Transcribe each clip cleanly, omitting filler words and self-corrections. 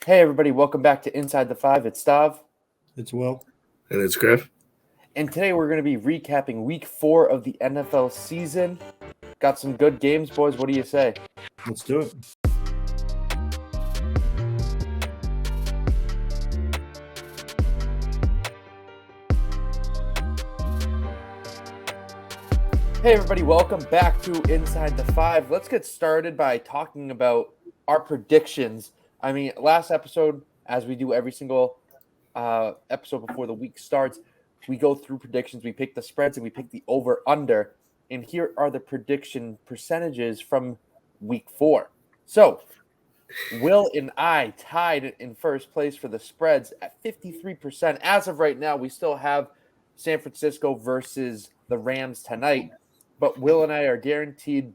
Hey everybody, welcome back to Inside the Five. It's Stav. It's Will. And it's Griff. And today we're going to be recapping week 4 of the NFL season. Got some good games, boys. What do you say? Let's do it. Hey everybody, welcome back to Inside the Five. Let's get started by talking about our predictions. I mean, last episode, as we do every single episode before the week starts, we go through predictions, we pick the spreads, and we pick the over-under. And here are the prediction percentages from week 4. So, Will and I tied in first place for the spreads at 53%. As of right now, we still have San Francisco versus the Rams tonight. But Will and I are guaranteed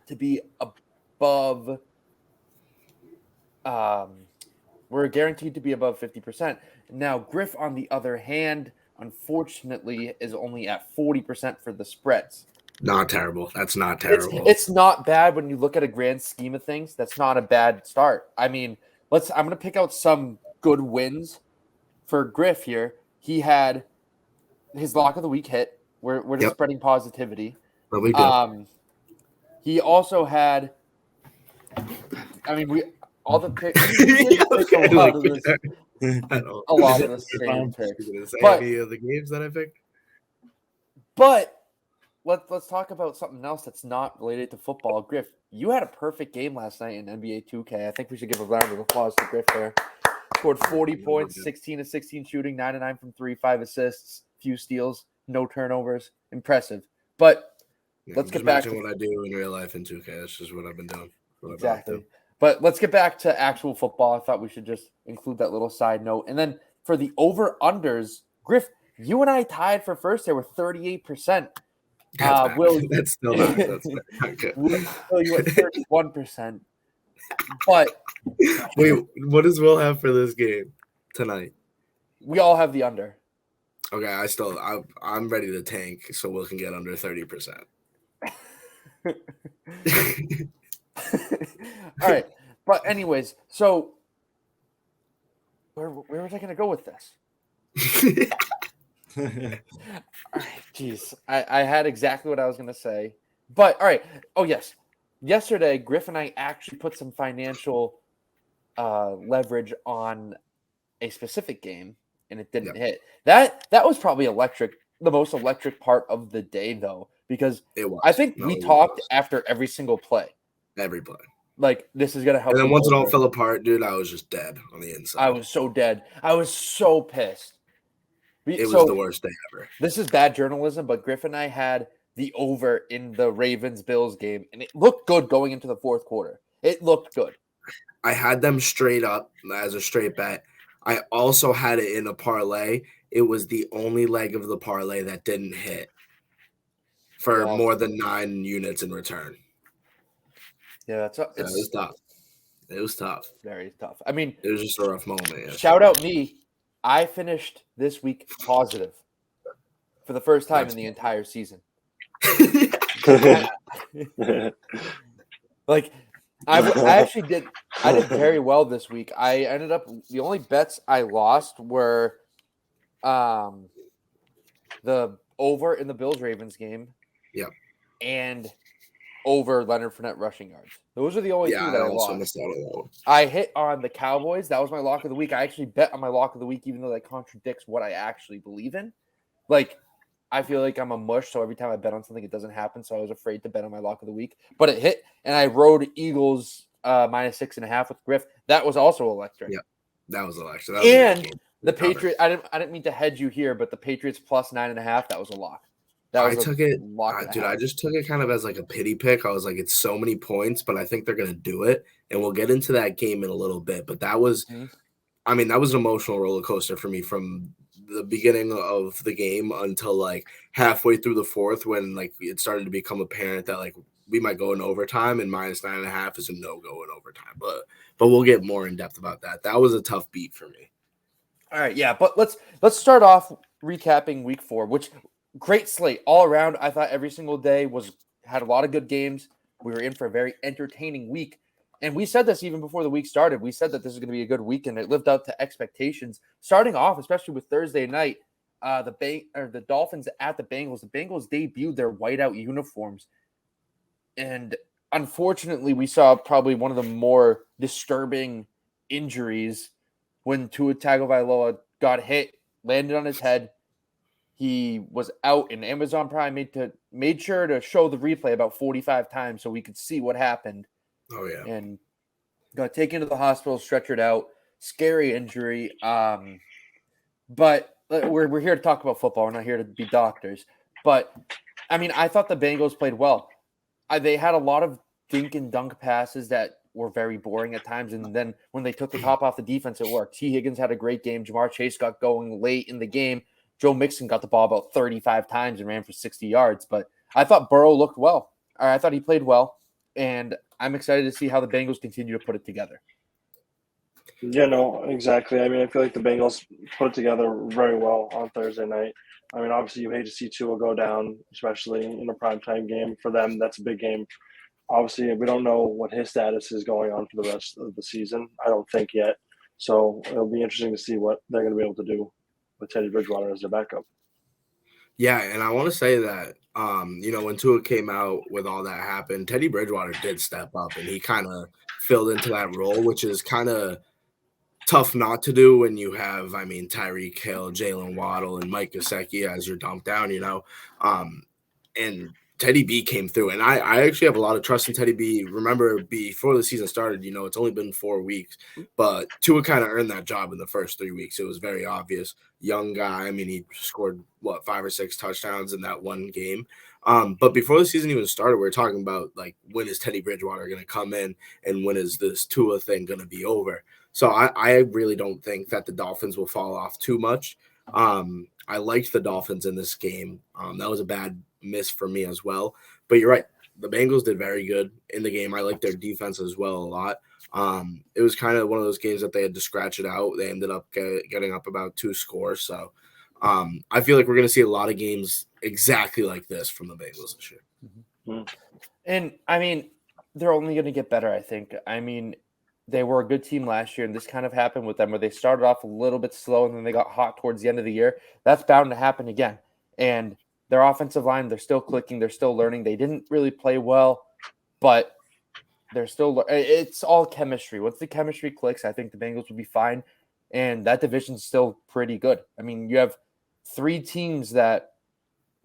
to be above. We're guaranteed to be above 50%. Now, Griff, on the other hand, unfortunately, is only at 40% for the spreads. Not terrible. That's not terrible. It's not bad when you look at a grand scheme of things. That's not a bad start. I mean, I'm going to pick out some good wins for Griff here. He had his lock of the week hit. We're just spreading positivity. But we do. He also had. I mean, we all the picks. A lot of the same picks. But any of the games that I picked. But let's talk about something else that's not related to football. Griff, you had a perfect game last night in NBA 2K. I think we should give a round of applause to Griff there. Scored 40 points, 16 to 16 shooting, 9 to 9 from 3, 5 assists, few steals. No turnovers. Impressive. But let's get back to what I do in real life in 2K. That's just what I've been doing. Exactly. But let's get back to actual football. I thought we should just include that little side note. And then for the over-unders, Griff, you and I tied for first there with 38%. That's still not. That's not good. Will, you at 31%. But wait, what does Will have for this game tonight? We all have the under. Okay, I'm ready to tank so Will can get under 30%. All right. But anyways, so where was I going to go with this? All right, geez. I had exactly what I was going to say. But, all right. Oh, yes. Yesterday, Griff and I actually put some financial leverage on a specific game. And it didn't hit. That was probably electric, the most electric part of the day, though, because I think we talked after every single play. Every play. Like, this is going to help. And then once it all fell apart, dude, I was just dead on the inside. I was so dead. I was so pissed. It was the worst day ever. This is bad journalism, but Griff and I had the over in the Ravens-Bills game, and it looked good going into the fourth quarter. It looked good. I had them straight up as a straight bet. I also had it in a parlay. It was the only leg of the parlay that didn't hit for more than 9 units in return. Yeah, it was tough. It was tough. Very tough. I mean, it was just a rough moment. Shout out me. I finished this week positive for the first time in the entire season. Like, I actually did. I did very well this week. I ended up the only bets I lost were, the over in the Bills-Ravens game. Yeah. And over Leonard Fournette rushing yards. Those are the only two that I lost. Missed out on that. I hit on the Cowboys. That was my lock of the week. I actually bet on my lock of the week, even though that contradicts what I actually believe in. Like, I feel like I'm a mush, so every time I bet on something, it doesn't happen. So I was afraid to bet on my lock of the week. But it hit, and I rode Eagles minus 6.5 with Griff. That was also electric. Yeah, that was electric. And the Patriots, I didn't mean to hedge you here, but the Patriots plus 9.5, that was a lock. I took it, dude. I just took it kind of as like a pity pick. I was like, it's so many points, but I think they're gonna do it, and we'll get into that game in a little bit. But that was, I mean, that was an emotional roller coaster for me from the beginning of the game until like halfway through the fourth, when like it started to become apparent that like we might go in overtime, and minus 9.5 is a no-go in overtime. But we'll get more in depth about that. That was a tough beat for me. All right, yeah, but let's start off recapping week 4, which. Great slate all around. I thought every single day had a lot of good games. We were in for a very entertaining week. And we said this even before the week started. We said that this is going to be a good weekend. It lived up to expectations. Starting off, especially with Thursday night, the Dolphins at the Bengals. The Bengals debuted their whiteout uniforms, and unfortunately, we saw probably one of the more disturbing injuries when Tua Tagovailoa got hit, landed on his head. He was out, and Amazon Prime made sure to show the replay about 45 times so we could see what happened. Oh, yeah. And got taken to the hospital, stretchered out. Scary injury. But we're here to talk about football. We're not here to be doctors. But, I mean, I thought the Bengals played well. They had a lot of dink and dunk passes that were very boring at times. And then when they took the top off the defense, it worked. T. Higgins had a great game. Jamar Chase got going late in the game. Joe Mixon got the ball about 35 times and ran for 60 yards. But I thought Burrow looked well. I thought he played well. And I'm excited to see how the Bengals continue to put it together. Yeah, no, exactly. I mean, I feel like the Bengals put it together very well on Thursday night. I mean, obviously, you hate to see Tua go down, especially in a primetime game. For them, that's a big game. Obviously, we don't know what his status is going on for the rest of the season. I don't think yet. So it'll be interesting to see what they're going to be able to do with Teddy Bridgewater as their backup. Yeah, and I want to say that, when Tua came out with all that happened, Teddy Bridgewater did step up, and he kind of filled into that role, which is kind of tough not to do when you have, Tyreek Hill, Jalen Waddle, and Mike Gesicki as your dump down, and Teddy B came through. And I actually have a lot of trust in Teddy B. Remember, before the season started, it's only been 4 weeks, but Tua kind of earned that job in the first 3 weeks. It was very obvious. Young guy. He scored, 5 or 6 touchdowns in that one game. But before the season even started, we were talking about, when is Teddy Bridgewater going to come in and when is this Tua thing going to be over? So I really don't think that the Dolphins will fall off too much. I liked the Dolphins in this game. That was a bad miss for me as well. But you're right. The Bengals did very good in the game. I liked their defense as well a lot. It was kind of one of those games that they had to scratch it out. They ended up getting up about 2 scores. So I feel like we're going to see a lot of games exactly like this from the Bengals this year. Mm-hmm. And, they're only going to get better, I think. They were a good team last year, and this kind of happened with them where they started off a little bit slow and then they got hot towards the end of the year. That's bound to happen again. And their offensive line, they're still clicking. They're still learning. They didn't really play well, but they're still – it's all chemistry. Once the chemistry clicks, I think the Bengals will be fine, and that division's still pretty good. You have 3 teams that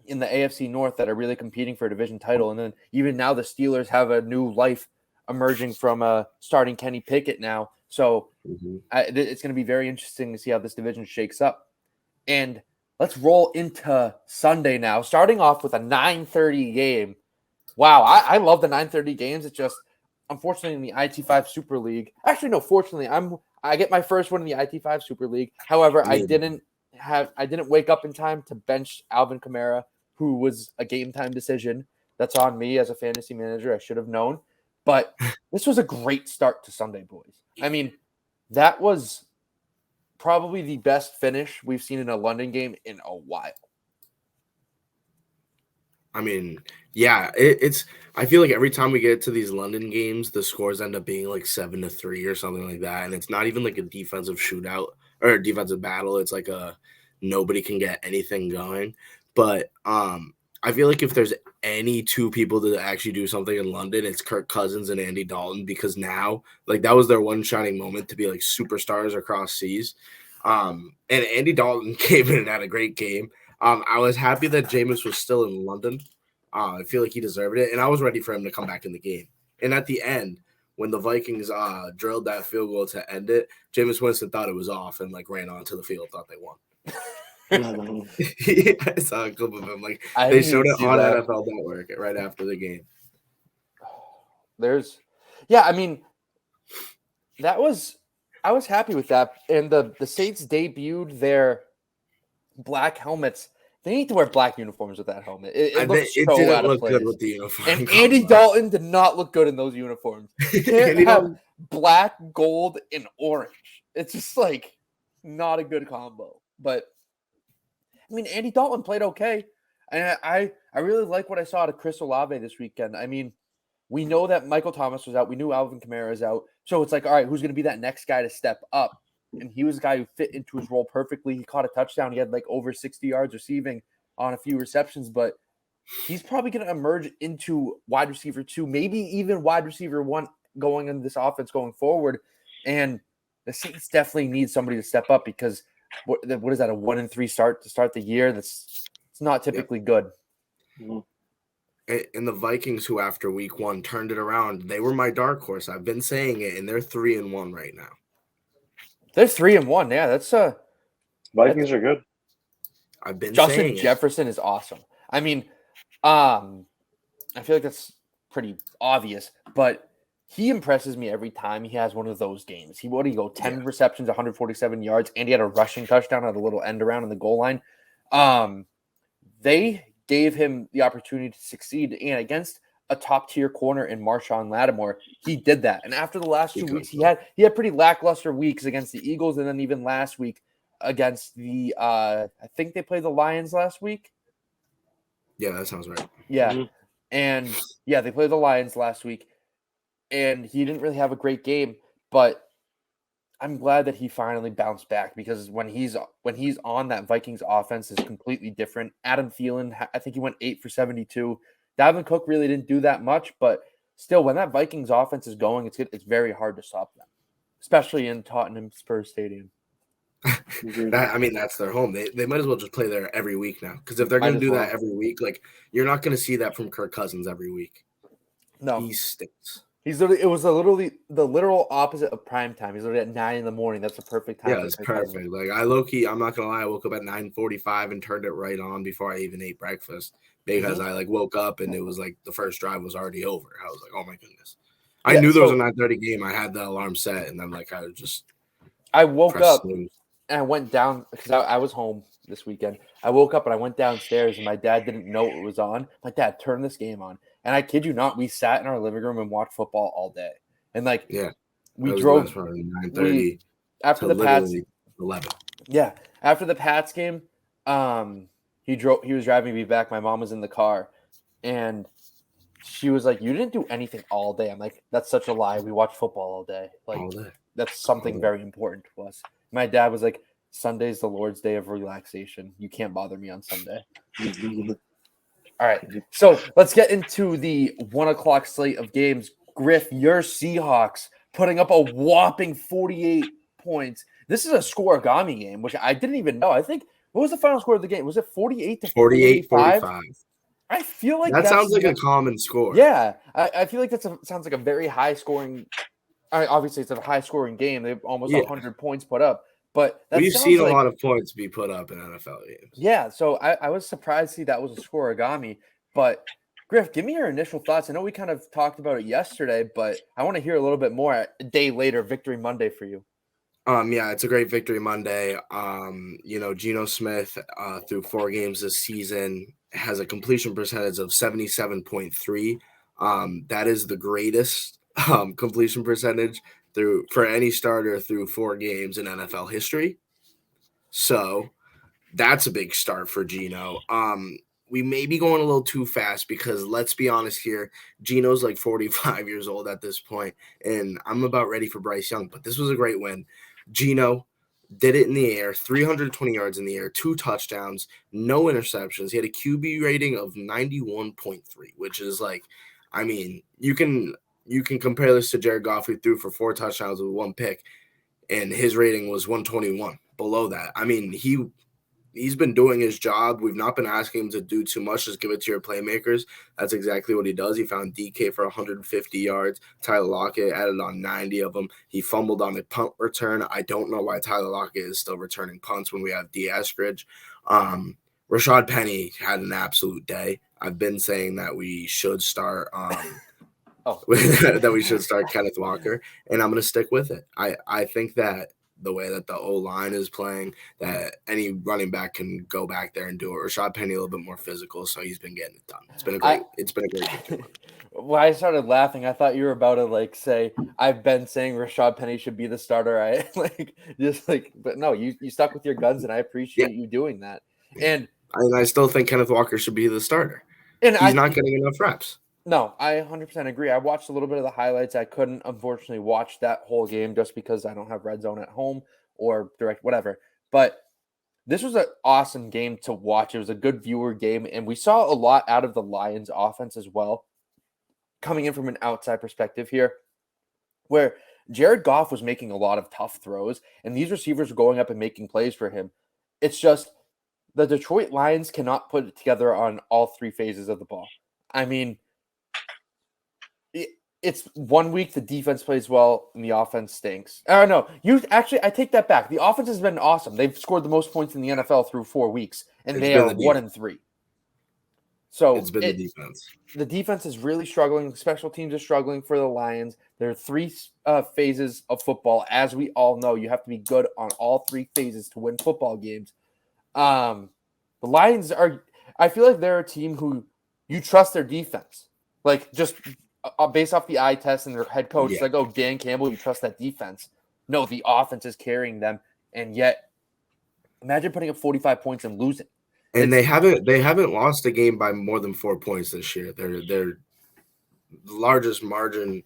in the AFC North that are really competing for a division title, and then even now the Steelers have a new life emerging from starting Kenny Pickett now. So it's going to be very interesting to see how this division shakes up. And let's roll into Sunday now, starting off with a 9:30 game. Wow, I love the 9:30 games. It's just, unfortunately, in the IT5 Super League. Actually, no, fortunately, I get my first one in the IT5 Super League. However, I didn't wake up in time to bench Alvin Kamara, who was a game time decision. That's on me as a fantasy manager. I should have known. But this was a great start to Sunday, boys. That was probably the best finish we've seen in a London game in a while. Yeah, it's. I feel like every time we get to these London games, the scores end up being 7-3 or something like that, and it's not even a defensive shootout or a defensive battle. It's a nobody can get anything going. But I feel like if there's any 2 people to actually do something in London, it's Kirk Cousins and Andy Dalton, because now that was their one shining moment to be superstars across seas. And Andy Dalton came in and had a great game. I was happy that Jameis was still in London. I feel like he deserved it, and I was ready for him to come back in the game. And at the end, when the Vikings drilled that field goal to end it, Jameis Winston thought it was off and ran onto the field, thought they won. I saw a clip of him. They showed it on NFL Network right after the game. I was happy with that. And the Saints debuted their black helmets. They need to wear black uniforms with that helmet. It looks so didn't out of look place. good with the uniform. And Andy Dalton did not look good in those uniforms. You can't have black, gold, and orange. It's just not a good combo. But Andy Dalton played okay. And I really like what I saw out of Chris Olave this weekend. we know that Michael Thomas was out. We knew Alvin Kamara is out. So it's like, all right, who's going to be that next guy to step up? And he was a guy who fit into his role perfectly. He caught a touchdown. He had like over 60 yards receiving on a few receptions, but he's probably going to emerge into wide receiver 2, maybe even wide receiver 1 going into this offense going forward. And the Saints definitely need somebody to step up because what is that, a 1-3 start to start the year? It's not typically good. And the Vikings, who after week 1 turned it around, they were my dark horse. I've been saying it, and they're 3-1 right now. They're 3-1. Yeah, that's Vikings are good. I've been Justin saying Jefferson is awesome. I mean, I feel like that's pretty obvious, but he impresses me every time he has one of those games. What do you go? 10 receptions, 147 yards, and he had a rushing touchdown at a little end around on the goal line. They gave him the opportunity to succeed, and against a top-tier corner in Marshawn Lattimore, he did that. And after the last 2 weeks, he had pretty lackluster weeks against the Eagles, and then even last week against the I think they played the Lions last week. Yeah, that sounds right. Yeah. Mm-hmm. And yeah, they played the Lions last week, and he didn't really have a great game, but I'm glad that he finally bounced back because when he's on, that Vikings offense is completely different. Adam Thielen, I think he went 8 for 72. Dalvin Cook really didn't do that much, but still, when that Vikings offense is going, it's very hard to stop them, especially in Tottenham Spurs Stadium. That's their home. They might as well just play there every week now, because if they're going to do that every week, like, you're not going to see that from Kirk Cousins every week. No, he stinks. It was literally the literal opposite of prime time. He's literally at 9 a.m. That's a perfect time. Yeah, it's perfect. Cousins. Like, I'm not gonna lie, I woke up at 9:45 and turned it right on before I even ate breakfast because I woke up and it was like the first drive was already over. I was like, oh my goodness. I knew there was a 9:30 game. I had the alarm set, and then I woke up snooze. And I went down because I was home this weekend. I woke up and I went downstairs, and my dad didn't know it was on. My dad, turn this game on. And I kid you not, we sat in our living room and watched football all day. And we drove 9:30 after the Pats 11. Yeah, after the Pats game, he was driving me back. My mom was in the car, and she was like, "You didn't do anything all day." I'm like, "That's such a lie. We watched football all day. Like, all day. That's something very important to us." My dad was like, "Sunday's the Lord's day of relaxation. You can't bother me on Sunday." All right, so let's get into the 1:00 slate of games. Griff, your Seahawks putting up a whopping 48 points. This is a scoregami game, which I didn't even know. I think, what was the final score of the game? Was it 48 to 45? I feel like that sounds like a common score. Yeah, I feel like sounds like a very high scoring. Obviously, it's a high scoring game. They've almost 100 points put up. But we've seen a lot of points be put up in NFL games. Yeah, so I was surprised to see that was a scoregami. But Griff, give me your initial thoughts. I know we kind of talked about it yesterday, but I want to hear a little bit more a day later, Victory Monday for you. Yeah, it's a great Victory Monday. Geno Smith through 4 games this season has a completion percentage of 77.3. That is the greatest completion percentage for any starter through 4 games in NFL history. So that's a big start for Geno. We may be going a little too fast because let's be honest here, Geno's like 45 years old at this point, and I'm about ready for Bryce Young, but this was a great win. Geno did it in the air, 320 yards in the air, 2 touchdowns, no interceptions. He had a QB rating of 91.3, which is like, I mean, you can compare this to Jared Goff, who threw for 4 touchdowns with 1 pick, and his rating was 121. Below that, I mean, he's been doing his job. We've not been asking him to do too much. Just give it to your playmakers. That's exactly what he does. He found DK for 150 yards. Tyler Lockett added on 90 of them. He fumbled on a punt return. I don't know why Tyler Lockett is still returning punts when we have D. Eskridge. Rashad Penny had an absolute day. I've been saying that we should start that we should start Kenneth Walker, and I'm going to stick with it. I think that the way that the O-line is playing, that any running back can go back there and do it. Rashad Penny a little bit more physical, so he's been getting it done. It's been a great game. When I started laughing, I thought you were about to say, I've been saying Rashad Penny should be the starter. But no, you stuck with your guns, and I appreciate you doing that. And I still think Kenneth Walker should be the starter. And he's not getting enough reps. No, I 100% agree. I watched a little bit of the highlights. I couldn't, unfortunately, watch that whole game just because I don't have Red Zone at home or direct, whatever. But this was an awesome game to watch. It was a good viewer game, and we saw a lot out of the Lions offense as well, coming in from an outside perspective here, where Jared Goff was making a lot of tough throws, and these receivers were going up and making plays for him. It's just the Detroit Lions cannot put it together on all three phases of the ball. I mean, it's 1 week the defense plays well and the offense stinks. No, I take that back. The offense has been awesome. They've scored the most points in the NFL through 4 weeks, and they are 1-3. So it's been the defense. The defense is really struggling. Special teams are struggling for the Lions. There are three phases of football. As we all know, you have to be good on all three phases to win football games. The Lions I feel like they're a team who you trust their defense. Like, just based off the eye test and their head coach, like, oh, Dan Campbell, you trust that defense. No, the offense is carrying them, and yet imagine putting up 45 points and losing. And they haven't lost a game by more than 4 points this year. Their largest margin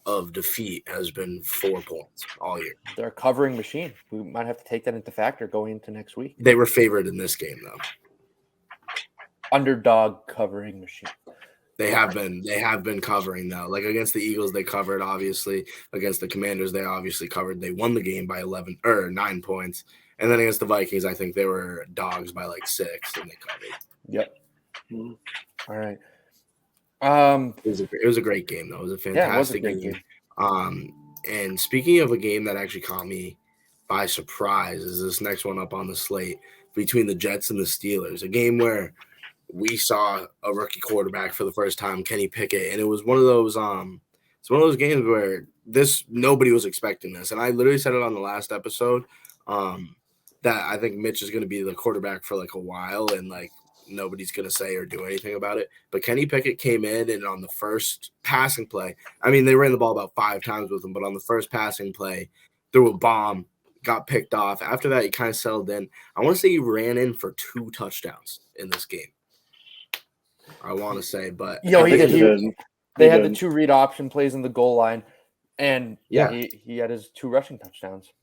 of defeat has been 4 points all year. They're a covering machine. We might have to take that into factor going into next week. They were favored in this game, though. Underdog covering machine. They have been covering, though. Like, against the Eagles, they covered, obviously. Against the Commanders, they obviously covered. They won the game by 9 points. And then against the Vikings, I think they were dogs by like 6, and they covered. Yep. All right. It was a great game, though. It was a fantastic game. And speaking of a game that actually caught me by surprise, is this next one up on the slate between the Jets and the Steelers. A game where we saw a rookie quarterback for the first time, Kenny Pickett, and it was one of those games where nobody was expecting this. And I literally said it on the last episode. That I think Mitch is going to be the quarterback for like a while, and like nobody's going to say or do anything about it. But Kenny Pickett came in, and on the first passing play, I mean, they ran the ball about 5 times with him, but on the first passing play, threw a bomb, got picked off. After that, he kind of settled in. I want to say he ran in for 2 touchdowns in this game. I want to say, but he did. They had the 2 read option plays in the goal line, and he had his 2 rushing touchdowns.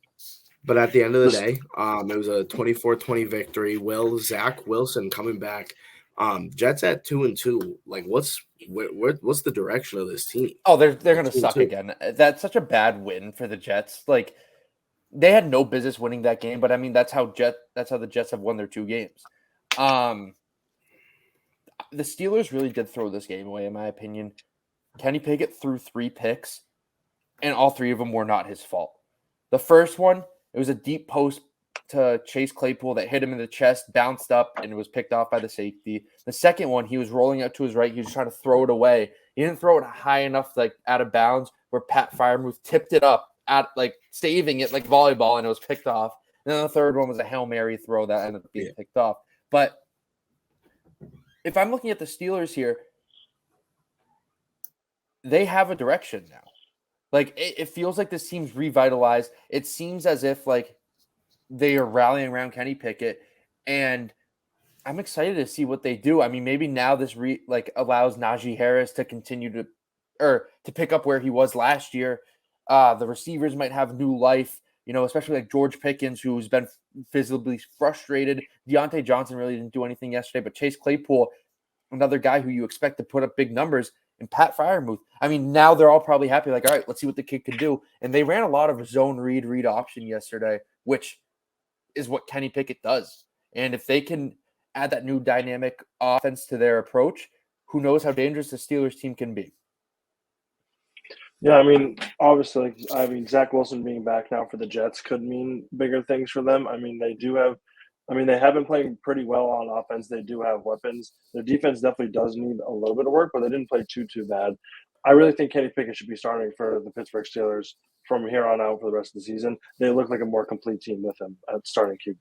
But at the end of the day, it was a 24-20 victory. Zach Wilson coming back. Jets at 2-2. Like, what's the direction of this team? Oh, they're going to suck again. That's such a bad win for the Jets. Like, they had no business winning that game, but I mean that's how the Jets have won their 2 games. The Steelers really did throw this game away, in my opinion. Kenny Pickett threw 3 picks, and all 3 of them were not his fault. The first one, it was a deep post to Chase Claypool that hit him in the chest, bounced up, and it was picked off by the safety. The second one, he was rolling out to his right. He was trying to throw it away. He didn't throw it high enough, like out of bounds, where Pat Freiermuth tipped it up, at like saving it like volleyball, and it was picked off. And then the third one was a Hail Mary throw that ended up being picked off. But if I'm looking at the Steelers here, they have a direction now. Like, it feels like this team's revitalized. It seems as if, like, they are rallying around Kenny Pickett, and I'm excited to see what they do. I mean, maybe now this allows Najee Harris to continue to pick up where he was last year. The receivers might have new life, especially like George Pickens, who's been visibly frustrated. Deontay Johnson really didn't do anything yesterday, but Chase Claypool, another guy who you expect to put up big numbers, and Pat Freiermuth. I mean, now they're all probably happy, like, all right, let's see what the kid can do. And they ran a lot of zone read option yesterday, which is what Kenny Pickett does. And if they can add that new dynamic offense to their approach, who knows how dangerous the Steelers team can be. Yeah, I mean, obviously, Zach Wilson being back now for the Jets could mean bigger things for them. I mean, they have been playing pretty well on offense. They do have weapons. Their defense definitely does need a little bit of work, but they didn't play too bad. I really think Kenny Pickett should be starting for the Pittsburgh Steelers from here on out for the rest of the season. They look like a more complete team with him at starting QB.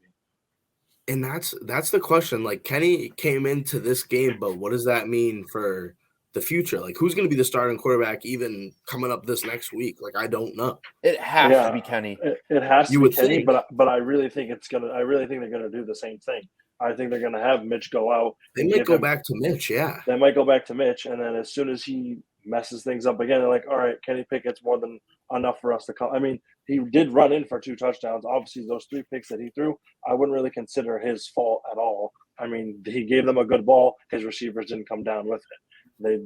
And that's the question. Like, Kenny came into this game, but what does that mean for the future? Like, who's going to be the starting quarterback even coming up this next week? Like, I don't know. It has to be Kenny. It has to be Kenny, but I really think they're going to do the same thing. I think they're going to have Mitch go out. They might go back to Mitch, yeah. They might go back to Mitch, and then as soon as he messes things up again, they're like, all right, Kenny Pickett's more than enough for us to come. I mean, he did run in for 2 touchdowns. Obviously, those 3 picks that he threw, I wouldn't really consider his fault at all. I mean, he gave them a good ball. His receivers didn't come down with it.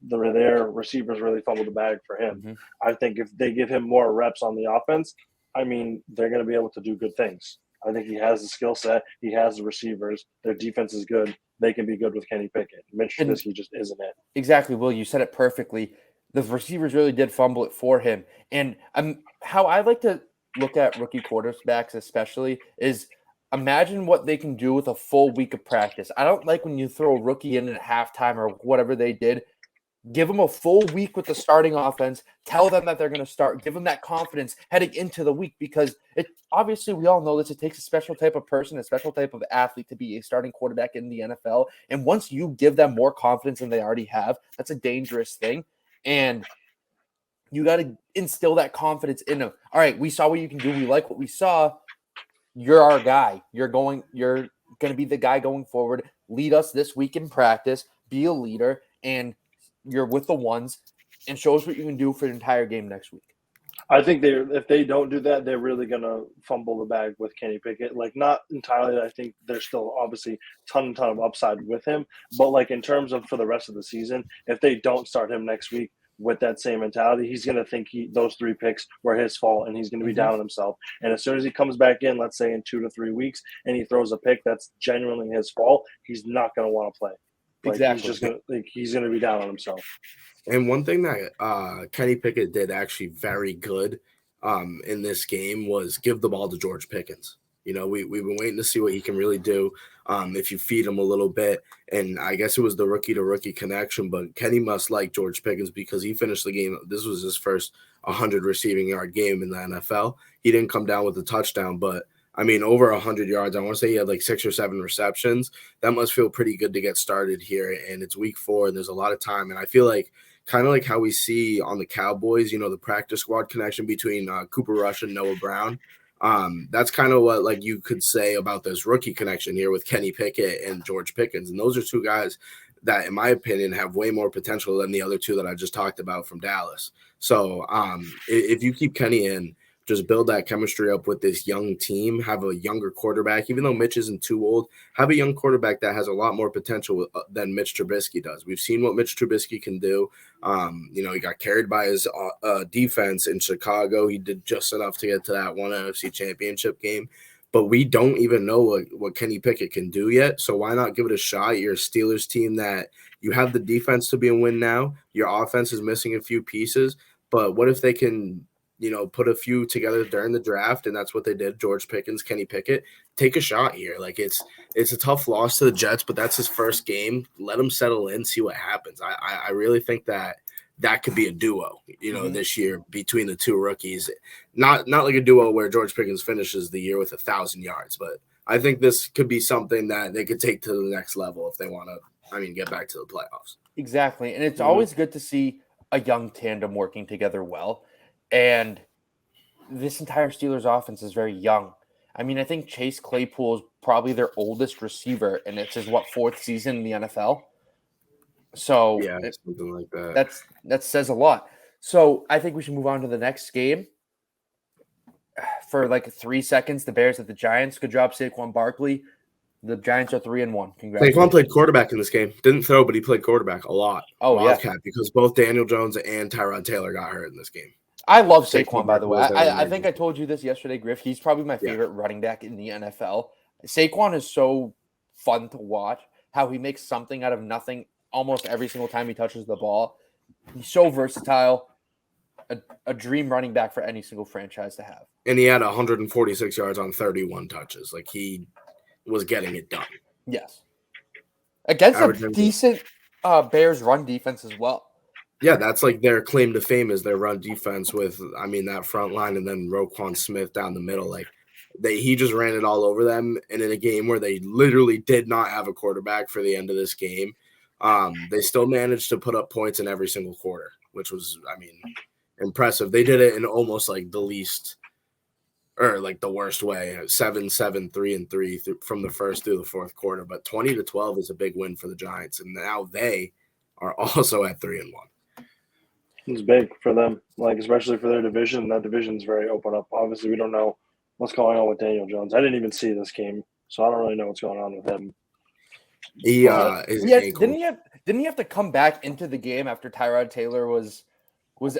Their receivers really fumbled the bag for him. Mm-hmm. I think if they give him more reps on the offense, I mean, they're going to be able to do good things. I think he has the skill set. He has the receivers. Their defense is good. They can be good with Kenny Pickett. Mitch Trubisky just isn't it. Exactly, Will. You said it perfectly. The receivers really did fumble it for him. And how I like to look at rookie quarterbacks especially is imagine what they can do with a full week of practice. I don't like when you throw a rookie in at halftime or whatever they did. Give them a full week with the starting offense. Tell them that they're going to start. Give them that confidence heading into the week because obviously we all know this. It takes a special type of person, a special type of athlete to be a starting quarterback in the NFL. And once you give them more confidence than they already have, that's a dangerous thing. And you got to instill that confidence in them. All right, we saw what you can do. We like what we saw. You're our guy. You're going to be the guy going forward. Lead us this week in practice. Be a leader. And you're with the ones and show us what you can do for the entire game next week. I think if they don't do that, they're really going to fumble the bag with Kenny Pickett. Like, not entirely. I think there's still obviously ton of upside with him. But, like, in terms of for the rest of the season, if they don't start him next week with that same mentality, he's going to think those 3 picks were his fault, and he's going to be down on himself. And as soon as he comes back in, let's say in 2 to 3 weeks, and he throws a pick that's genuinely his fault, he's not going to want to play. Like, exactly. He's going to be down on himself. And one thing that Kenny Pickett did actually very good in this game was give the ball to George Pickens. You know, we've been waiting to see what he can really do if you feed him a little bit. And I guess it was the rookie-to-rookie connection, but Kenny must like George Pickens because he finished the game. This was his first 100 receiving yard game in the NFL. He didn't come down with a touchdown, but I mean, over 100 yards. I want to say he had like 6 or 7 receptions. That must feel pretty good to get started here. And it's week 4, and there's a lot of time. And I feel like kind of like how we see on the Cowboys, you know, the practice squad connection between Cooper Rush and Noah Brown. That's kind of what like you could say about this rookie connection here with Kenny Pickett and George Pickens. And those are 2 guys that, in my opinion, have way more potential than the other 2 that I just talked about from Dallas. So if you keep Kenny in, just build that chemistry up with this young team, have a younger quarterback, even though Mitch isn't too old, have a young quarterback that has a lot more potential than Mitch Trubisky does. We've seen what Mitch Trubisky can do. You know, he got carried by his defense in Chicago. He did just enough to get to that one NFC championship game. But we don't even know what Kenny Pickett can do yet. So why not give it a shot? You're a Steelers team that you have the defense to be a win now. Your offense is missing a few pieces. But what if they can – you know, put a few together during the draft, and that's what they did. George Pickens, Kenny Pickett, take a shot here. Like it's a tough loss to the Jets, but that's his first game. Let him settle in, see what happens. I really think that could be a duo, you know, this year between the 2 rookies. Not like a duo where George Pickens finishes the year with 1,000 yards, but I think this could be something that they could take to the next level if they want to, get back to the playoffs. Exactly, and it's always good to see a young tandem working together well. And this entire Steelers offense is very young. I mean, I think Chase Claypool is probably their oldest receiver, and it's his 4th season in the NFL. So yeah, something like that. That says a lot. So I think we should move on to the next game. For like 3 seconds, the Bears at the Giants. Good job, Saquon Barkley. The Giants are 3-1. Congratulations. Saquon played quarterback in this game. Didn't throw, but he played quarterback a lot. Oh, Wildcat, because both Daniel Jones and Tyrod Taylor got hurt in this game. I love Saquon, by the way. I think I told you this yesterday, Griff. He's probably my favorite running back in the NFL. Saquon is so fun to watch, how he makes something out of nothing almost every single time he touches the ball. He's so versatile, a dream running back for any single franchise to have. And he had 146 yards on 31 touches. Like, he was getting it done. Yes. Against a decent Bears run defense as well. Yeah, that's like their claim to fame is their run defense with, that front line and then Roquan Smith down the middle. Like, he just ran it all over them. And in a game where they literally did not have a quarterback for the end of this game, they still managed to put up points in every single quarter, which was, impressive. They did it in almost like the least or like the worst way, 7-7, 3-3 from the first through the fourth quarter. But 20-12 is a big win for the Giants, and now they are also at 3-1. It's big for them, like especially for their division. That division's very open up. Obviously, we don't know what's going on with Daniel Jones. I didn't even see this game, so I don't really know what's going on with him. His ankle. Didn't he have to come back into the game after Tyrod Taylor was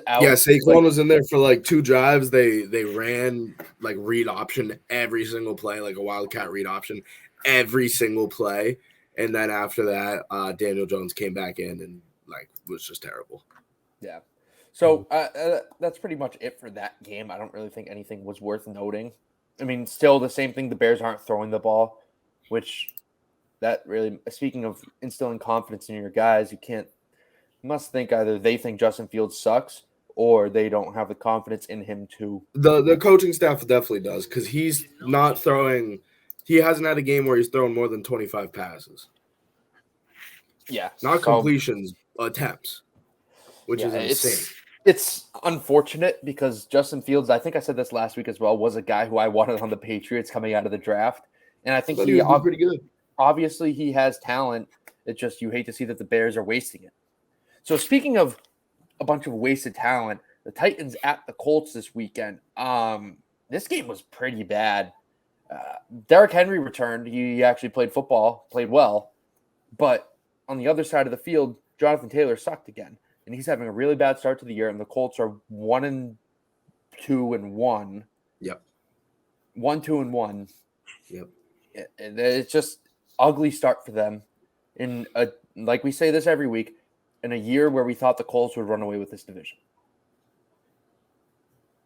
out? Yeah, Saquon was in there for like 2 drives. They ran like read option every single play, like a wildcat read option every single play. And then after that, Daniel Jones came back in and like was just terrible. Yeah. So that's pretty much it for that game. I don't really think anything was worth noting. I mean, still the same thing. The Bears aren't throwing the ball, which that really, speaking of instilling confidence in your guys, you must think either they think Justin Fields sucks or they don't have the confidence in him to. The coaching staff definitely does, because he's not throwing. He hasn't had a game where he's thrown more than 25 passes. Yeah. Not completions, attempts, which is insane. It's unfortunate because Justin Fields, I think I said this last week as well, was a guy who I wanted on the Patriots coming out of the draft. And I think he was pretty good. Obviously, he has talent. It's just you hate to see that the Bears are wasting it. So speaking of a bunch of wasted talent, the Titans at the Colts this weekend. This game was pretty bad. Derrick Henry returned. He actually played football, played well. But on the other side of the field, Jonathan Taylor sucked again. And he's having a really bad start to the year. And the Colts are 1-2-1. Yep. 1-2-1. Yep. It's just ugly start for them. Like we say this every week, in a year where we thought the Colts would run away with this division.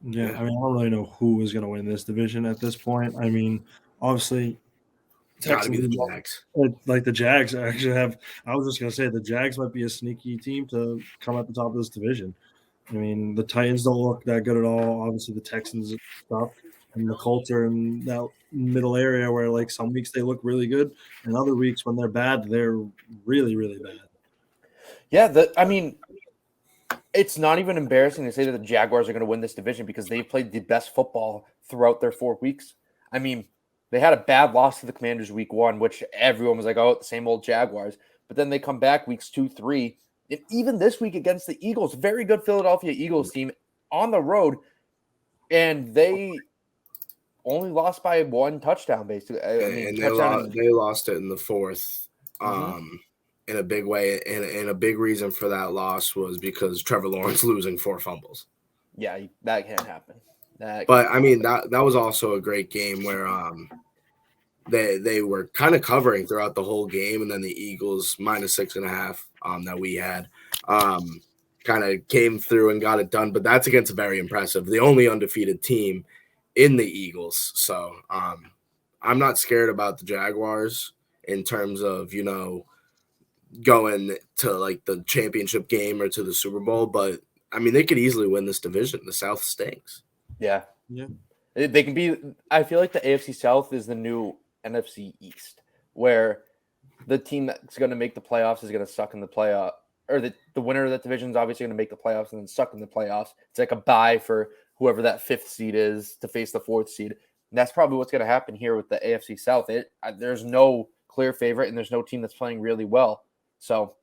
Yeah, I mean, I don't really know who is going to win this division at this point. I mean, obviously, it's got to be the Jags. Like the Jags actually have. I was just going to say the Jags might be a sneaky team to come at the top of this division. I mean, the Titans don't look that good at all. Obviously, the Texans stuff, and the Colts are in that middle area where, like, some weeks they look really good, and other weeks when they're bad, they're really, really bad. Yeah, I mean, it's not even embarrassing to say that the Jaguars are going to win this division because they've played the best football throughout their 4 weeks. I mean, they had a bad loss to the Commanders week 1, which everyone was like, oh, the same old Jaguars. But then they come back weeks 2, 3. And even this week against the Eagles, very good Philadelphia Eagles team on the road. And they only lost by 1 touchdown, basically. I mean, they lost it in the 4th. In a big way, and a big reason for that loss was because Trevor Lawrence losing 4 fumbles. Yeah, that can't happen. I mean, that was also a great game where they were kind of covering throughout the whole game, and then the Eagles -6.5 that we had kind of came through and got it done. But that's against a very impressive, the only undefeated team in the Eagles. So I'm not scared about the Jaguars in terms of, going to like the championship game or to the Super Bowl, but I mean, they could easily win this division. The South stinks. Yeah. They can be. I feel like the AFC South is the new NFC East, where the team that's going to make the playoffs is going to suck in the playoff, or the winner of that division is obviously going to make the playoffs and then suck in the playoffs. It's like a bye for whoever that 5th seed is to face the 4th seed. And that's probably what's going to happen here with the AFC South. There's no clear favorite, and there's no team that's playing really well. So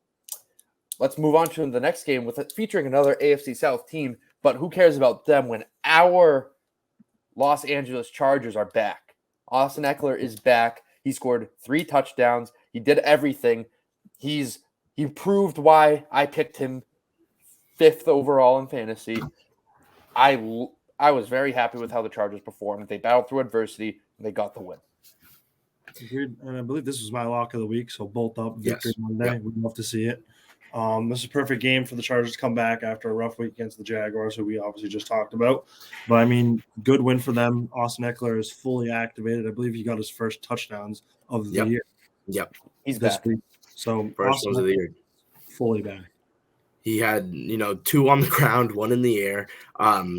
let's move on to the next game featuring another AFC South team. But who cares about them when our Los Angeles Chargers are back? Austin Eckler is back. He scored 3 touchdowns. He did everything. He proved why I picked him 5th overall in fantasy. I was very happy with how the Chargers performed. They battled through adversity, and they got the win. Agreed. And I believe this was my lock of the week, so bolt up victory Monday. Yep. We'd love to see it. This is a perfect game for the Chargers to come back after a rough week against the Jaguars, who we obviously just talked about. But, I mean, good win for them. Austin Eckler is fully activated. I believe he got his first touchdowns of the year. Yep. He's back. Week. So, first ones of the year. Fully back. He had, 2 on the ground, 1 in the air.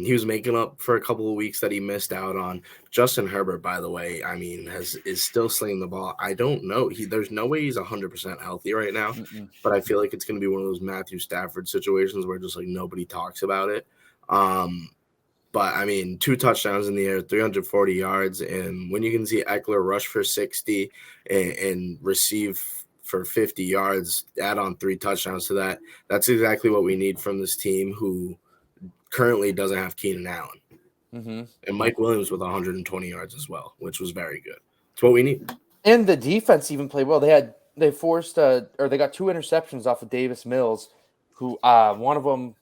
He was making up for a couple of weeks that he missed out on. Justin Herbert, by the way, I mean, is still slinging the ball. I don't know. There's no way he's 100% healthy right now, but I feel like it's going to be one of those Matthew Stafford situations where just like nobody talks about it. But, I mean, 2 touchdowns in the air, 340 yards. And when you can see Eckler rush for 60 and receive for 50 yards, add on 3 touchdowns to that, that's exactly what we need from this team who currently doesn't have Keenan Allen. Mm-hmm. And Mike Williams with 120 yards as well, which was very good. It's what we need. And the defense even played well. They got 2 interceptions off of Davis Mills, who one of them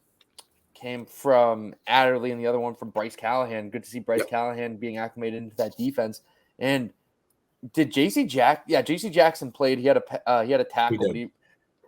came from Adderley and the other one from Bryce Callahan. Good to see Bryce Callahan being acclimated into that defense. And did J.C. Jackson played? He had a tackle.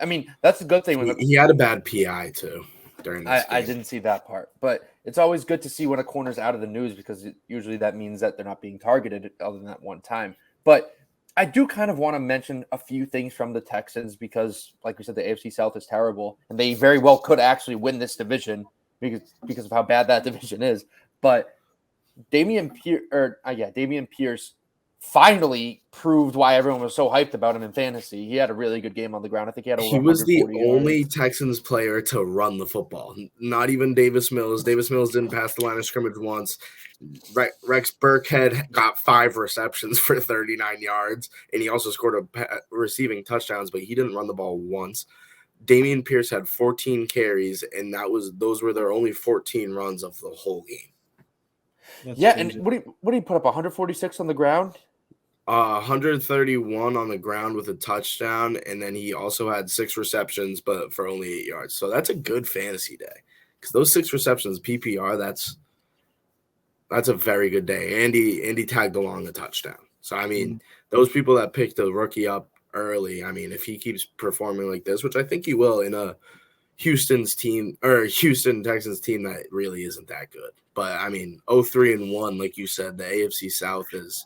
I mean, that's the good thing. He had a bad PI too during this game. I didn't see that part, but it's always good to see when a corner's out of the news because usually that means that they're not being targeted other than that one time. But I do kind of want to mention a few things from the Texans because, like we said, the AFC South is terrible, and they very well could actually win this division because of how bad that division is. But Damien Pierce finally proved why everyone was so hyped about him in fantasy. He had a really good game on the ground. I think he had over He was the 140 only yards. Texans player to run the football. Not even Davis Mills. Davis Mills didn't pass the line of scrimmage once. Rex Burkhead got 5 receptions for 39 yards, and he also scored a receiving touchdowns, but he didn't run the ball once. Damien Pierce had 14 carries, and those were their only 14 runs of the whole game. That's crazy. And what did he put up? 146 on the ground? 131 on the ground with a touchdown, and then he also had 6 receptions, but for only 8 yards. So that's a good fantasy day because those 6 receptions PPR, that's a very good day. And he tagged along a touchdown. So I mean, those people that picked the rookie up early, I mean, if he keeps performing like this, which I think he will in a Houston Texans team that really isn't that good. But I mean, 0-3-1, like you said, the AFC South is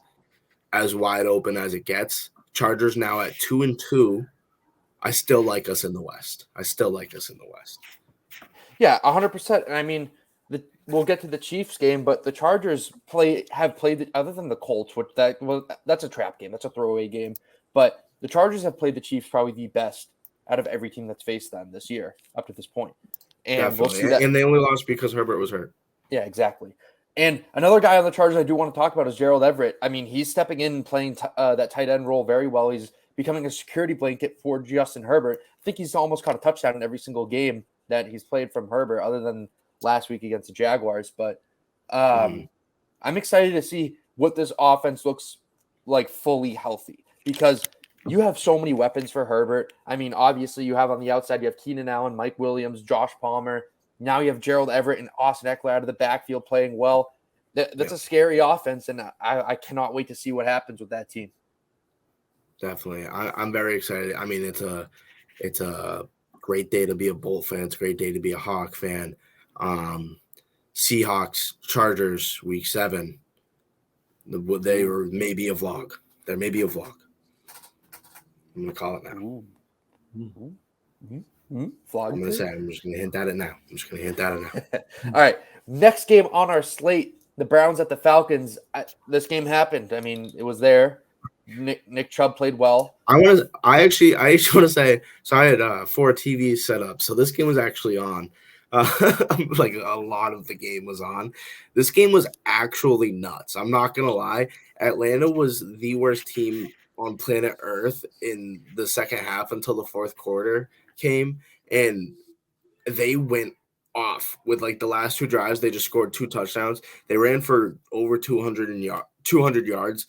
as wide open as it gets. Chargers now at 2-2. I still like us in the West. Yeah, 100%. And I mean, we'll get to the Chiefs game, but the Chargers have played other than the Colts, which that's a trap game. That's a throwaway game. But the Chargers have played the Chiefs probably the best out of every team that's faced them this year up to this point. And definitely. We'll see that. And they only lost because Herbert was hurt. Yeah, exactly. And another guy on the Chargers I do want to talk about is Gerald Everett. I mean, he's stepping in and playing that tight end role very well. He's becoming a security blanket for Justin Herbert. I think he's almost caught a touchdown in every single game that he's played from Herbert other than last week against the Jaguars. But I'm excited to see what this offense looks like fully healthy because you have so many weapons for Herbert. I mean, obviously you have on the outside, you have Keenan Allen, Mike Williams, Josh Palmer. Now you have Gerald Everett and Austin Eckler out of the backfield playing well. That's a scary offense, and I cannot wait to see what happens with that team. Definitely. I'm very excited. I mean, it's a great day to be a Bolt fan. It's a great day to be a Hawk fan. Seahawks, Chargers, Week 7. They were maybe a vlog. There may be a vlog. I'm going to call it now. Vlog. I'm just going to hint at it now. All right. Next game on our slate, the Browns at the Falcons. This game happened. I mean, it was there. Nick Chubb played well. I actually want to say, so I had 4 TVs set up. So this game was actually on. Like a lot of the game was on. This game was actually nuts. I'm not going to lie. Atlanta was the worst team on planet Earth in the second half until the fourth quarter came, and they went off with like the last 2 drives. They just scored 2 touchdowns. They ran for over 200 yards.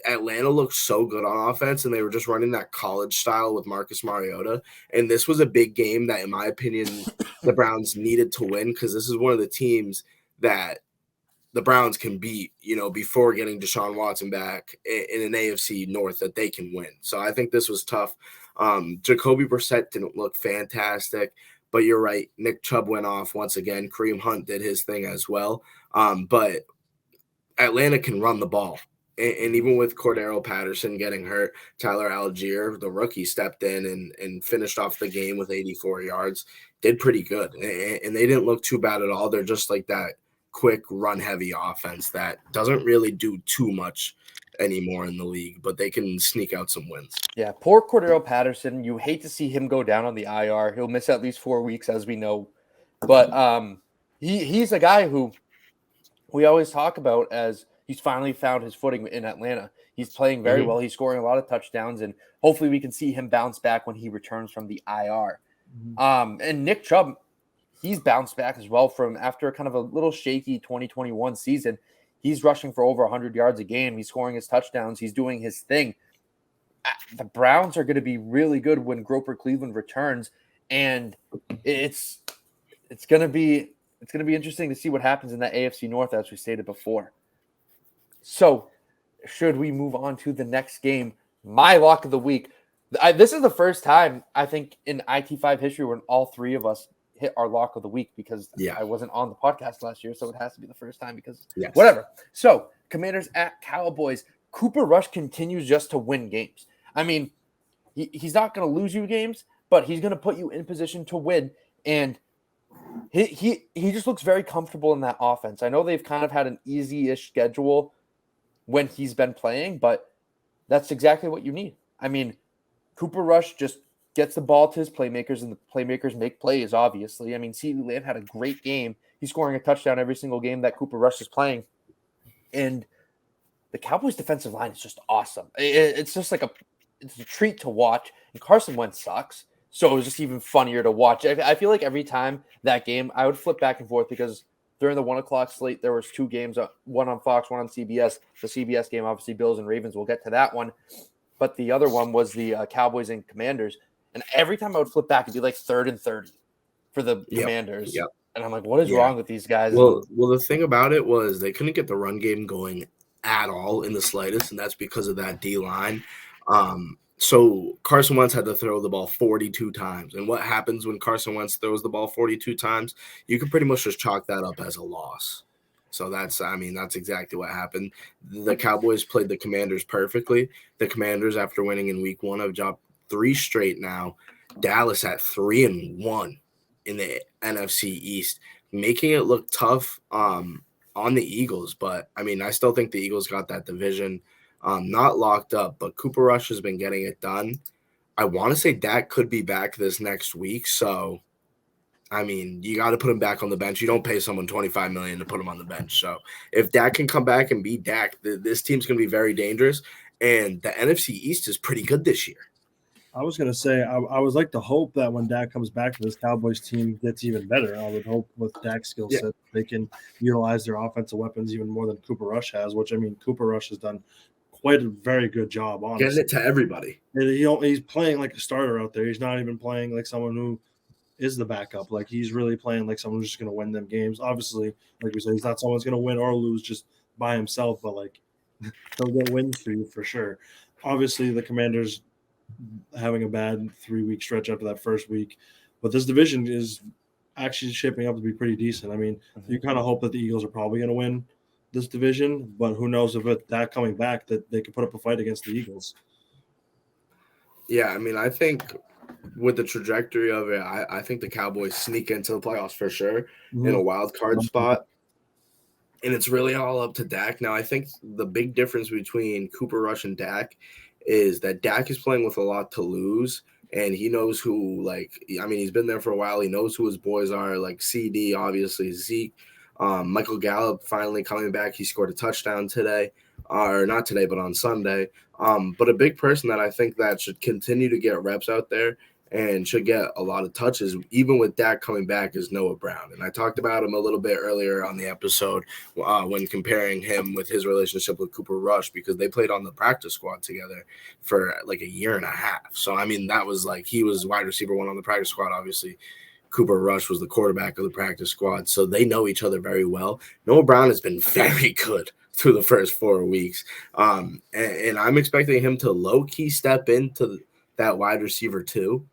Atlanta looked so good on offense, and they were just running that college style with Marcus Mariota. And this was a big game that, in my opinion, the Browns needed to win because this is one of the teams that the Browns can beat, before getting Deshaun Watson back in an AFC North that they can win. So I think this was tough. Jacoby Brissett didn't look fantastic, but you're right. Nick Chubb went off once again. Kareem Hunt did his thing as well. But Atlanta can run the ball. And even with Cordero Patterson getting hurt, Tyler Algier, the rookie, stepped in and finished off the game with 84 yards. Did pretty good. And they didn't look too bad at all. They're just like that quick, run-heavy offense that doesn't really do too much anymore in the league, but they can sneak out some wins. Yeah, poor Cordero Patterson. You hate to see him go down on the IR. He'll miss at least 4 weeks, as we know. But he's a guy who we always talk about as he's finally found his footing in Atlanta. He's playing very well. He's scoring a lot of touchdowns, and hopefully we can see him bounce back when he returns from the IR. And Nick Chubb, he's bounced back as well from after kind of a little shaky 2021 season. He's rushing for over 100 yards a game. He's scoring his touchdowns. He's doing his thing. The Browns are going to be really good when Groper Cleveland returns, and it's going to be interesting to see what happens in that AFC North, as we stated before. So, should we move on to the next game? My lock of the week. This is the first time, I think, in IT5 history when all three of us hit our lock of the week, because I wasn't on the podcast last year, so it has to be the first time because whatever. So, Commanders at Cowboys. Cooper Rush continues just to win games. I mean, he's not going to lose you games, but he's going to put you in position to win, and he just looks very comfortable in that offense. I know they've kind of had an easy-ish schedule when he's been playing, but that's exactly what you need. I mean, Cooper Rush just gets the ball to his playmakers, and the playmakers make plays, obviously. I mean, CeeDee Lamb had a great game. He's scoring a touchdown every single game that Cooper Rush is playing. And the Cowboys' defensive line is just awesome. It's just like it's a treat to watch. And Carson Wentz sucks, so it was just even funnier to watch. I feel like every time that game, I would flip back and forth because during the 1 o'clock slate, there was 2 games, one on Fox, one on CBS. The CBS game, obviously, Bills and Ravens. We'll get to that one. But the other one was the Cowboys and Commanders. And every time I would flip back, it'd be like 3rd and 30 for the Commanders. Yep. And I'm like, what is wrong with these guys? Well, the thing about it was they couldn't get the run game going at all in the slightest, and that's because of that D-line. So Carson Wentz had to throw the ball 42 times. And what happens when Carson Wentz throws the ball 42 times? You can pretty much just chalk that up as a loss. So that's exactly what happened. The Cowboys played the Commanders perfectly. The Commanders, after winning in week 1, have dropped 3 straight now. Dallas at 3-1 in the NFC East, making it look tough on the Eagles. But, I mean, I still think the Eagles got that division not locked up, but Cooper Rush has been getting it done. I want to say Dak could be back this next week, so I mean, you got to put him back on the bench. You don't pay someone $25 million to put him on the bench. So if Dak can come back and beat Dak, this team's going to be very dangerous, and the NFC East is pretty good this year. I was going to say, I would like to hope that when Dak comes back, this Cowboys team gets even better. I would hope with Dak's skill set, they can utilize their offensive weapons even more than Cooper Rush has, which, I mean, Cooper Rush has done quite a very good job, honestly. Getting it to everybody. And he's playing like a starter out there. He's not even playing like someone who is the backup. Like, he's really playing like someone who's just going to win them games. Obviously, like we said, he's not someone who's going to win or lose just by himself, but, like, he'll get wins for you for sure. Obviously, the Commanders having a bad 3-week stretch after that first week, but this division is actually shaping up to be pretty decent. I mean, you kind of hope that the Eagles are probably going to win this division, but who knows if that coming back that they can put up a fight against the Eagles. Yeah, I mean, I think with the trajectory of it, I think the Cowboys sneak into the playoffs for sure in a wild card spot. And it's really all up to Dak. Now, I think the big difference between Cooper Rush and Dak is that Dak is playing with a lot to lose, and he knows who, like, I mean, he's been there for a while. He knows who his boys are, like CD, obviously, Zeke. Michael Gallup finally coming back. He scored a touchdown today, or not today, but on Sunday. But a big person that I think that should continue to get reps out there and should get a lot of touches, even with Dak coming back, is Noah Brown. And I talked about him a little bit earlier on the episode when comparing him with his relationship with Cooper Rush, because they played on the practice squad together for like a year and a half. So, I mean, that was like, he was wide receiver 1 on the practice squad, obviously. Cooper Rush was the quarterback of the practice squad, so they know each other very well. Noah Brown has been very good through the first 4 weeks, and I'm expecting him to low-key step into that wide receiver 2.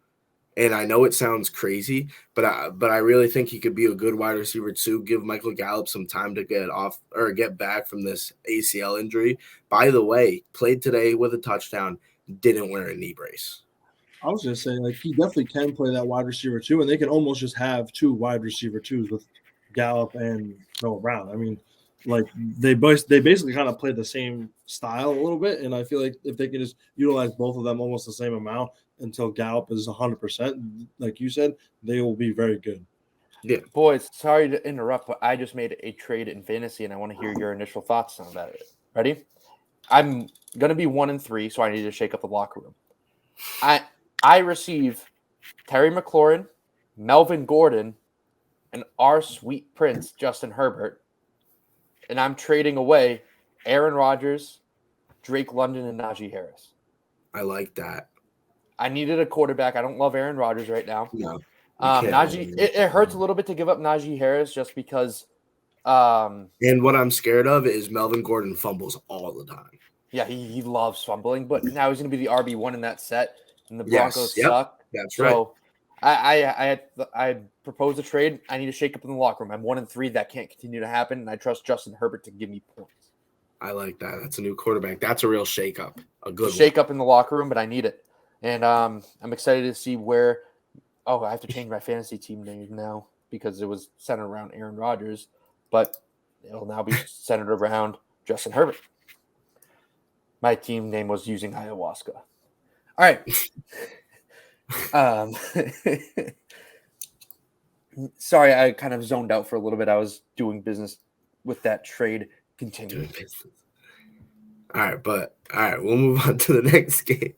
And I know it sounds crazy, but I really think he could be a good wide receiver 2. Give Michael Gallup some time to get off or get back from this ACL injury. By the way, played today with a touchdown, didn't wear a knee brace. I was going to say, like, he definitely can play that wide receiver 2, and they can almost just have 2 wide receiver 2s with Gallup and Noah Brown. I mean, like, they basically kind of play the same style a little bit, and I feel like if they can just utilize both of them almost the same amount until Gallup is 100%, like you said, they will be very good. Yeah. Boys, sorry to interrupt, but I just made a trade in fantasy, and I want to hear your initial thoughts on that. Ready? I'm gonna be 1-3, so I need to shake up the locker room. I receive Terry McLaurin, Melvin Gordon, and our sweet prince Justin Herbert, and I'm trading away Aaron Rodgers, Drake London, and Najee Harris. I like that. I needed a quarterback. I don't love Aaron Rodgers right now. No. Najee, it hurts a little bit to give up Najee Harris just because. And what I'm scared of is Melvin Gordon fumbles all the time. Yeah, he loves fumbling, but now he's going to be the RB1 in that set, and the Broncos suck. That's so I proposed a trade. I need to shake up in the locker room. I'm 1-3. That can't continue to happen, and I trust Justin Herbert to give me points. I like that. That's a new quarterback. That's a real shake-up. A good shake up in the locker room, but I need it. And I'm excited to see where – I have to change my fantasy team name now because it was centered around Aaron Rodgers, but it'll now be centered around Justin Herbert. My team name was using ayahuasca. All right. Sorry, I kind of zoned out for a little bit. I was doing business with that trade. Continue. All right, we'll move on to the next game.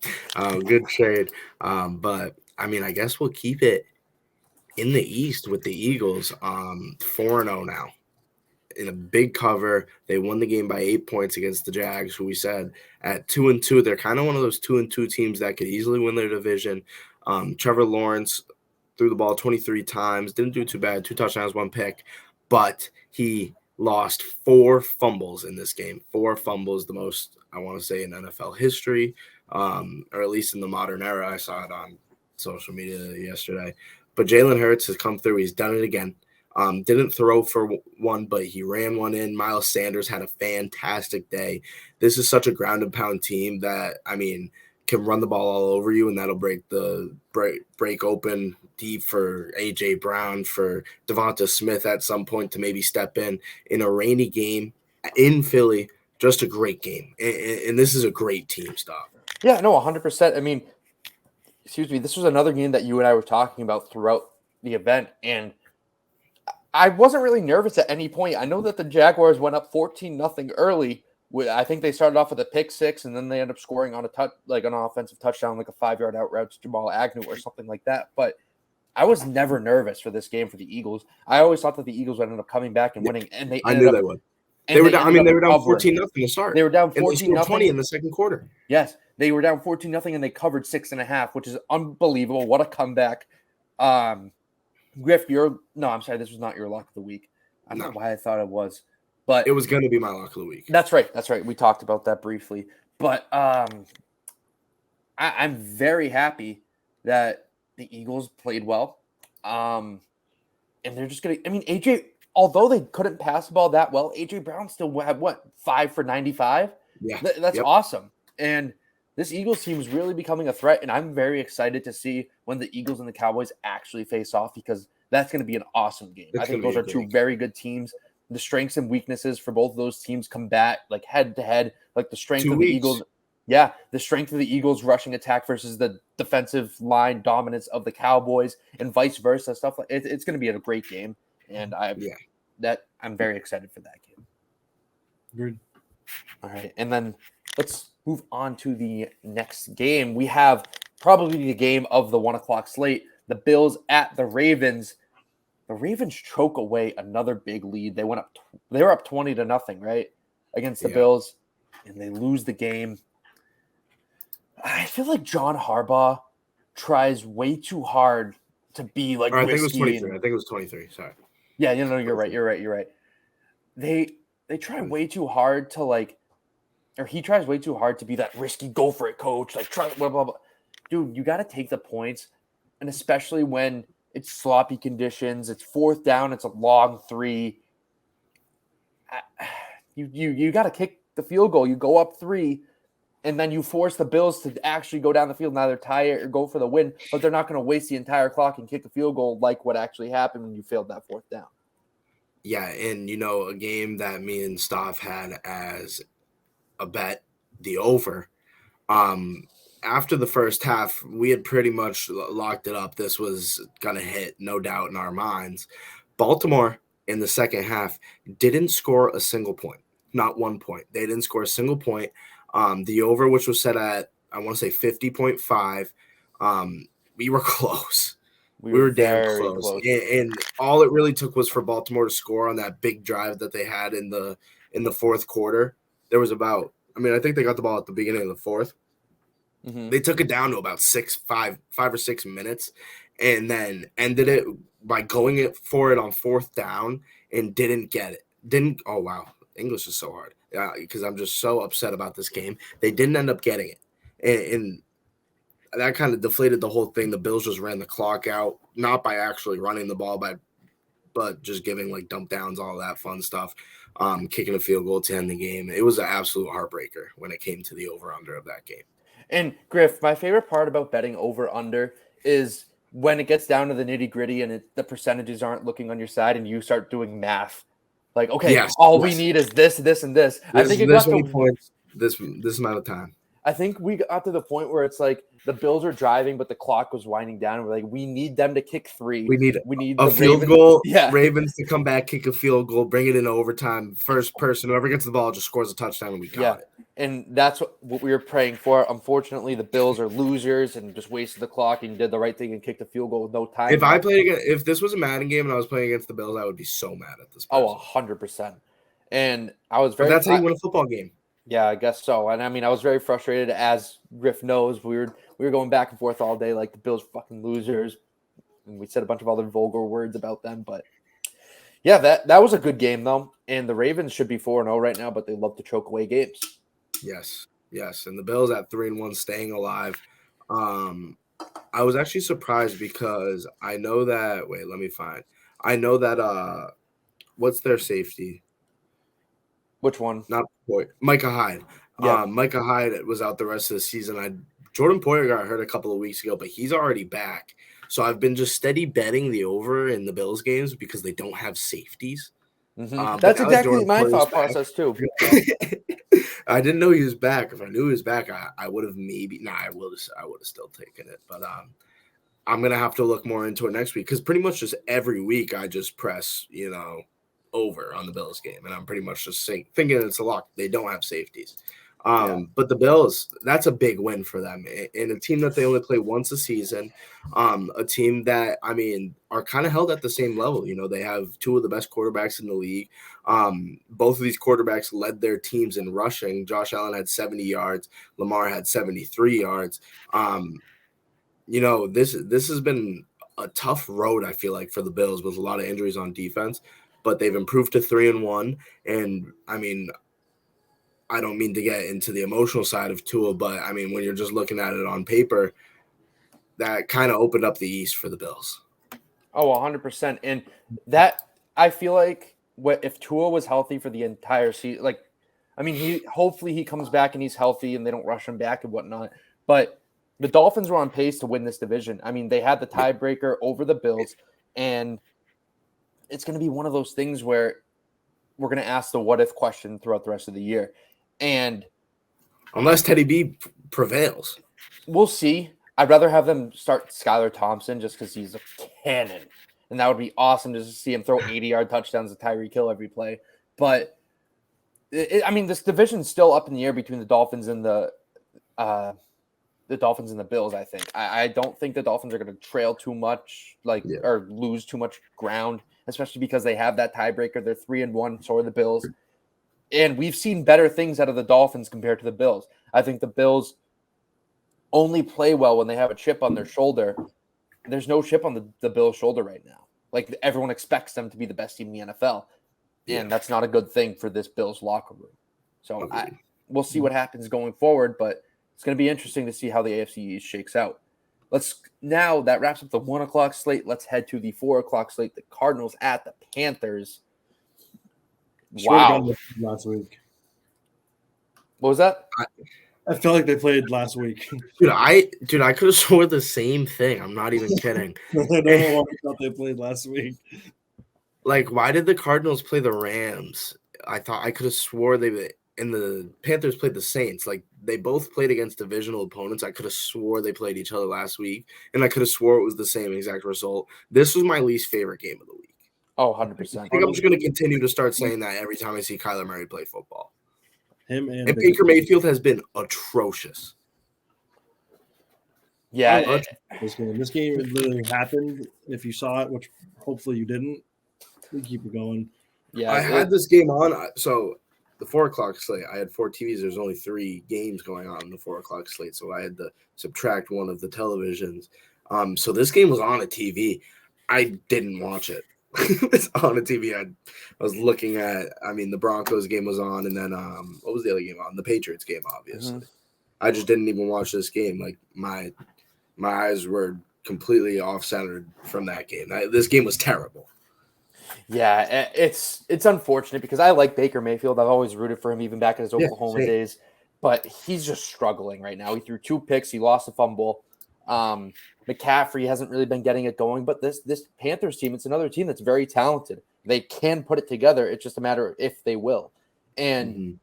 Good trade. But I mean, I guess we'll keep it in the East with the Eagles. 4-0 now. In a big cover. They won the game by 8 points against the Jags, who we said at 2-2. They're kind of one of those 2-2 teams that could easily win their division. Trevor Lawrence threw the ball 23 times, didn't do too bad, 2 touchdowns, 1 pick, but he lost 4 fumbles in this game. 4 fumbles, the most, I want to say, in NFL history, or at least in the modern era. I saw it on social media yesterday. But Jalen Hurts has come through. He's done it again. Didn't throw for one, but he ran one in. Miles Sanders had a fantastic day. This is such a ground and pound team that, I mean, can run the ball all over you, and that'll break open deep for A.J. Brown, for Devonta Smith at some point to maybe step in a rainy game in Philly. Just a great game. And this is a great team stuff. Yeah, no, 100%. I mean, excuse me, this was another game that you and I were talking about throughout the event, and I wasn't really nervous at any point. I know that the Jaguars went up 14-0 early. I think they started off with a pick six, and then they ended up scoring on an offensive touchdown, like a 5-yard out route to Jamal Agnew or something like that. But I was never nervous for this game for the Eagles. I always thought that the Eagles would end up coming back and winning, and they ended up. They would. They were down 14-0 to start. They were down 14-0. 20 in the second quarter. Yes, they were down 14-0, and they covered 6.5, which is unbelievable. What a comeback! Griff, I'm sorry, this was not your lock of the week. I don't know why I thought it was, but it was going to be my lock of the week. That's right. We talked about that briefly, but I'm very happy that the Eagles played well, and they're just gonna. I mean, AJ, although they couldn't pass the ball that well, AJ Brown still had 5 for 95. Yeah, that's awesome, and this Eagles team is really becoming a threat, and I'm very excited to see when the Eagles and the Cowboys actually face off because that's going to be an awesome game. I think those are two very good teams. The strengths and weaknesses for both of those teams combat like head to head, like the strength of the Eagles. Yeah, the strength of the Eagles rushing attack versus the defensive line dominance of the Cowboys and vice versa. Stuff like it's going to be a great game, and I'm very excited for that game. Agreed. All right, and then let's move on to the next game. We have probably the game of the 1:00 slate. The Bills at the Ravens. The Ravens choke away another big lead. They were up 20-0, right? Against the Bills, and they lose the game. I feel like John Harbaugh tries way too hard to be like. I think it was 23. I think it was 23. Sorry. Yeah, you're right. They try way too hard to like. Or he tries way too hard to be that risky, go for it, coach. Like, try blah, blah, blah. Dude, you got to take the points. And especially when it's sloppy conditions, it's 4th down, it's a long 3. You got to kick the field goal. You go up 3, and then you force the Bills to actually go down the field and either tie it or go for the win. But they're not going to waste the entire clock and kick a field goal like what actually happened when you failed that 4th down. Yeah, and, a game that me and Staff had as a bet, the over, after the first half, we had pretty much locked it up. This was going to hit, no doubt in our minds. Baltimore in the second half didn't score a single point, not 1 point. They didn't score a single point. The over, which was set at, I want to say 50.5, we were close. We were damn close. And all it really took was for Baltimore to score on that big drive that they had in the fourth quarter. There was about, I think they got the ball at the beginning of the fourth. Mm-hmm. They took it down to about 5 or 6 minutes and then ended it by going for it on fourth down and didn't get it. Oh, wow. English is so hard because I'm just so upset about this game. They didn't end up getting it. And that kind of deflated the whole thing. The Bills just ran the clock out, not by actually running the ball, but just giving like dump downs, all that fun stuff, kicking a field goal to end the game. It was an absolute heartbreaker when it came to the over-under of that game. And Griff, my favorite part about betting over-under is when it gets down to the nitty-gritty and the percentages aren't looking on your side and you start doing math. Like, okay, we need is this, and this. I think it got to points this amount of time. I think we got to the point where it's like the Bills are driving, but the clock was winding down. We're like, we need them to kick 3. We need a field goal. Yeah. Ravens to come back, kick a field goal, bring it into overtime. First person, whoever gets the ball, just scores a touchdown, and we got it. And that's what we were praying for. Unfortunately, the Bills are losers and just wasted the clock and did the right thing and kicked a field goal with no time. If this was a Madden game and I was playing against the Bills, I would be so mad at this person. 100%. And I was very. But that's how you win a football game. Yeah, I guess so. And I was very frustrated, as Griff knows. We were going back and forth all day like the Bills fucking losers. And we said a bunch of other vulgar words about them. But yeah, that was a good game, though. And the Ravens should be 4-0 right now, but they love to choke away games. Yes. And the Bills at 3-1 staying alive. I was actually surprised because I know that – wait, let me find. I know that what's their safety? Which one? Not Micah Hyde. Yeah. Micah Hyde was out the rest of the season. Jordan Poyer got hurt a couple of weeks ago, but he's already back. So I've been just steady betting the over in the Bills games because they don't have safeties. Mm-hmm. That's exactly my thought process too. I didn't know he was back. If I knew he was back, I would have maybe. I would have still taken it. But I'm gonna have to look more into it next week because pretty much just every week I just press over on the Bills game, and I'm pretty much just thinking it's a lock. They don't have safeties. But the Bills, that's a big win for them. And a team that they only play once a season, a team that, are kind of held at the same level. They have 2 of the best quarterbacks in the league. Both of these quarterbacks led their teams in rushing. Josh Allen had 70 yards. Lamar had 73 yards. This has been a tough road, I feel like, for the Bills with a lot of injuries on defense. But they've improved to 3-1. And, I don't mean to get into the emotional side of Tua, but, when you're just looking at it on paper, that kind of opened up the East for the Bills. 100%. And that, I feel like, if Tua was healthy for the entire season, hopefully he comes back and he's healthy and they don't rush him back and whatnot. But the Dolphins were on pace to win this division. They had the tiebreaker over the Bills, and it's going to be one of those things where we're going to ask the what if question throughout the rest of the year. And unless Teddy B prevails, we'll see. I'd rather have them start Skylar Thompson just because he's a cannon. And that would be awesome to just see him throw 80-yard touchdowns to Tyreek Hill every play. But, this division's still up in the air between the Dolphins and the Bills, I think. I don't think the Dolphins are going to trail too much, or lose too much ground, especially because they have that tiebreaker. They're 3-1, so are the Bills. And we've seen better things out of the Dolphins compared to the Bills. I think the Bills only play well when they have a chip on their shoulder. There's no chip on the Bills' shoulder right now. Like, everyone expects them to be the best team in the NFL. And that's not a good thing for this Bills locker room. So we'll see what happens going forward, but it's going to be interesting to see how the AFC East shakes out. Now that wraps up the 1 o'clock slate. Let's head to the 4 o'clock slate. The Cardinals at the Panthers. Wow. Last week. What was that? I felt like they played last week. Dude, I could have sworn the same thing. I'm not even kidding. I don't know why I thought they played last week. Like, why did the Cardinals play the Rams? I could have swore the Panthers played the Saints. Like, they both played against divisional opponents. I could have swore they played each other last week, and I could have swore it was the same exact result. This was my least favorite game of the week. Oh, 100%. I think I'm just going to continue to start saying that every time I see Kyler Murray play football. Him and Baker Mayfield has been atrocious. Yeah. This game literally happened. If you saw it, which hopefully you didn't, we keep it going. Yeah, I had this game on. So the 4 o'clock slate, I had 4 TVs. There's only 3 games going on in the 4 o'clock slate, so I had to subtract one of the televisions. So this game was on a TV. I didn't watch it. It's on a TV. I was looking at. I mean, the Broncos game was on, and then what was the other game on? The Patriots game, obviously. Mm-hmm. I just didn't even watch this game. Like my eyes were completely off centered from that game. This game was terrible. Yeah, it's unfortunate because I like Baker Mayfield. I've always rooted for him, even back in his Oklahoma days. But he's just struggling right now. He threw 2 picks. He lost a fumble. McCaffrey hasn't really been getting it going. But this Panthers team, it's another team that's very talented. They can put it together. It's just a matter of if they will. And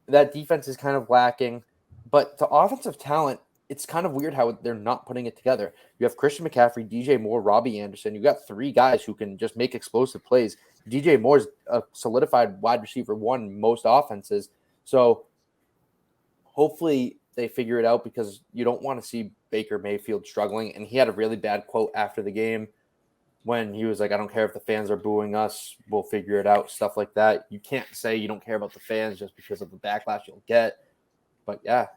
that defense is kind of lacking. But the offensive talent, it's kind of weird how they're not putting it together. You have Christian McCaffrey, DJ Moore, Robbie Anderson. You got 3 guys who can just make explosive plays. DJ Moore's a solidified wide receiver 1 most offenses. So hopefully they figure it out because you don't want to see Baker Mayfield struggling. And he had a really bad quote after the game when he was like, I don't care if the fans are booing us. We'll figure it out, stuff like that. You can't say you don't care about the fans just because of the backlash you'll get. But, yeah,